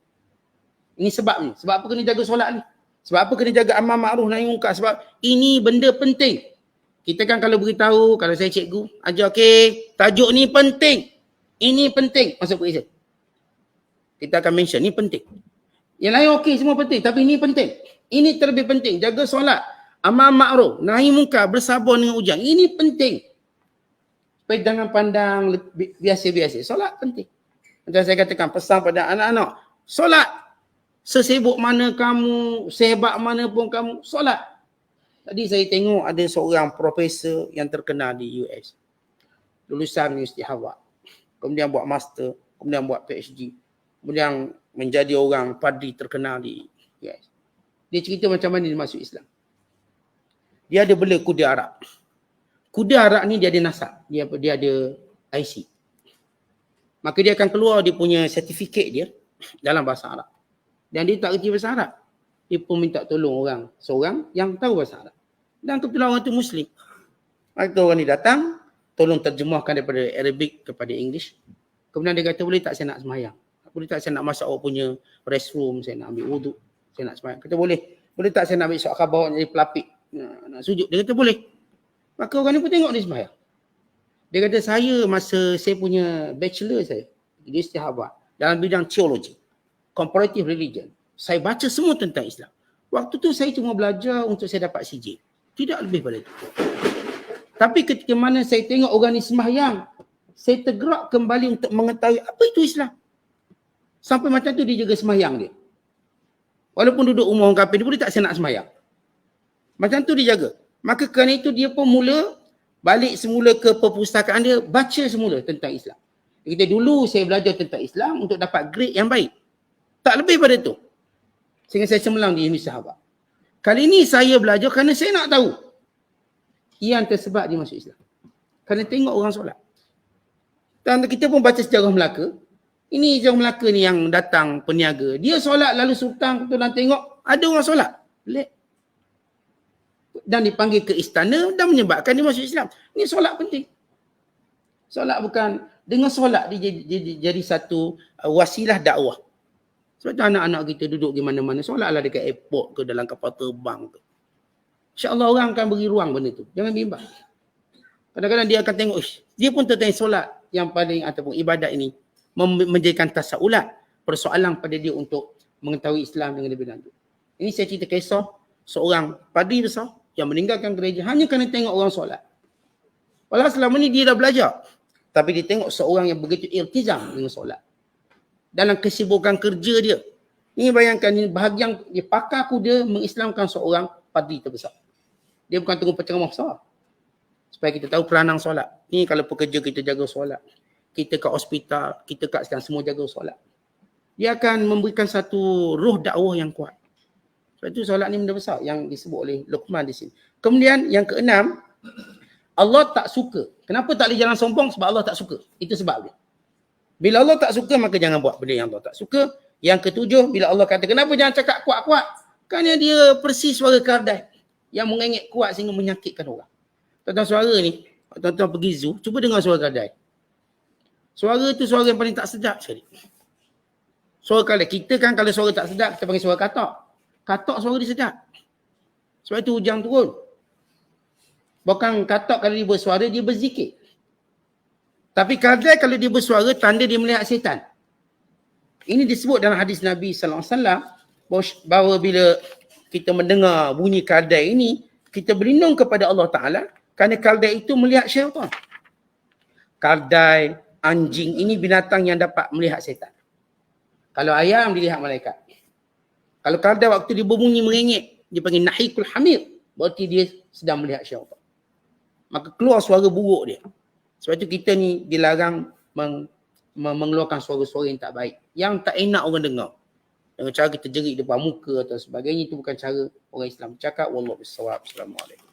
[SPEAKER 3] Ini sebabnya. Sebab apa kena jaga solat ni? Sebab apa kena jaga amal ma'ruf, nahi munkar? Sebab ini benda penting. Kita kan kalau beritahu, kalau saya cikgu, ajar okey, tajuk ni penting. Ini penting masuk periksa. Kita akan mention ni penting. Yang lain okey semua penting, tapi ini penting. Ini terlebih penting. Jaga solat, amal ma'ruf, nahi munkar, bersabar dengan ujian. Ini penting. Supaya jangan pandang biasa-biasa. Solat penting. Macam saya katakan, pesan pada anak-anak. Solat. Sesibuk mana kamu, sehebat mana pun kamu, solat. Tadi saya tengok ada seorang profesor yang terkenal di US. Lulusan Universiti Harvard. Kemudian buat master, kemudian buat PhD. Kemudian menjadi orang padri terkenal di US. Dia cerita macam mana dia masuk Islam. Dia ada bela kuda Arab. Kuda Arab ni dia ada nasab. Dia ada IC. Maka dia akan keluar dia punya sertifikat dia dalam bahasa Arab. Dan dia tak kerti bahasa Arab. Dia pun minta tolong seorang yang tahu bahasa Arab. Dan kebetulan orang tu Muslim. Maka orang ni datang, tolong terjemahkan daripada Arabic kepada English. Kemudian dia kata, boleh tak saya nak semayang? Boleh tak saya nak masuk awak punya restroom, saya nak ambil wuduk, saya nak semayang? Kata boleh. Boleh tak saya nak ambil surat khabar jadi pelapik, nak sujud? Dia kata boleh. Maka orang ni pun tengok dia semayang. Dia kata masa saya punya bachelor saya di Universiti Harvard dalam bidang teologi, comparative religion, saya baca semua tentang Islam. Waktu tu saya cuma belajar untuk saya dapat CJ. Tidak lebih pada itu. Tapi ketika mana saya tengok orang ni sembahyang, saya tergerak kembali untuk mengetahui apa itu Islam. Sampai macam tu dia jaga sembahyang dia. Walaupun duduk rumah orang kafir, dia boleh tak saya nak sembahyang. Macam tu dia jaga. Maka kerana itu dia pun balik semula ke perpustakaan dia, baca semula tentang Islam. Dia kata dulu saya belajar tentang Islam untuk dapat grade yang baik. Tak lebih pada itu. Sehingga saya cemerlang di Universiti Harvard. Kali ini saya belajar kerana saya nak tahu. Yang tersebab dia masuk Islam. Kerana tengok orang solat. Dan kita pun baca sejarah Melaka. Ini sejarah Melaka ni yang datang peniaga. Dia solat lalu sultan kebetulan tengok ada orang solat. Pelik. Dan dipanggil ke istana dan menyebabkan dia masuk Islam. Ini solat penting. Solat bukan, dengan solat dia jadi satu wasilah dakwah. Sebab tu anak-anak kita duduk di mana-mana, solatlah dekat airport ke dalam kapal terbang ke. InsyaAllah orang akan beri ruang benda tu. Jangan bimbang. Kadang-kadang dia akan tengok, dia pun tertanya solat yang paling ataupun ibadat ini menjadikan tasawulat, persoalan pada dia untuk mengetahui Islam dengan lebih lanjut. Ini saya cerita kisah seorang padri besar yang meninggalkan gereja hanya kerana tengok orang solat. Walau selama ni dia dah belajar. Tapi dia tengok seorang yang begitu iltizam dengan solat. Dalam kesibukan kerja dia. Ini bayangkan, ini bahagian dia pakar kuda mengislamkan seorang padri terbesar. Dia bukan tunggu penceramah besar. Supaya kita tahu peranan solat. Ni kalau pekerja kita jaga solat. Kita kat hospital, kita kat sekarang semua jaga solat. Dia akan memberikan satu ruh dakwah yang kuat. Sebab itu solat ni benda besar yang disebut oleh Luqman di sini. Kemudian yang keenam, Allah tak suka. Kenapa tak boleh jalan sombong? Sebab Allah tak suka. Itu sebab dia. Bila Allah tak suka, maka jangan buat benda yang Allah tak suka. Yang ketujuh, bila Allah kata, kenapa jangan cakap kuat-kuat? Kerana dia persis suara kardai yang mengengek kuat sehingga menyakitkan orang. Tuan-tuan suara ni, tuan-tuan pergi zoo, cuba dengar suara kardai. Suara tu suara yang paling tak sedap sekali. Suara kardai. Kita kan kalau suara tak sedap, kita panggil suara katak. Katak suara dia sedap. Sebab itu hujan turun. Bahkan katak kalau dia bersuara, dia berzikir. Tapi kardai kalau dia bersuara, tanda dia melihat setan. Ini disebut dalam hadis Nabi SAW bahawa bila kita mendengar bunyi kardai ini, kita berlindung kepada Allah Ta'ala kerana kardai itu melihat syaitan. Kardai, anjing ini binatang yang dapat melihat setan. Kalau ayam dilihat malaikat. Kalau kardai waktu dia berbunyi merengek, dia panggil nahikul hamir, berarti dia sedang melihat syaitan. Maka keluar suara buruk dia. Sebab itu kita ni dilarang mengeluarkan suara-suara yang tak baik. Yang tak enak orang dengar. Dengan cara kita jerit depan muka atau sebagainya, itu bukan cara orang Islam cakap. Wallahu bissawab. Assalamualaikum.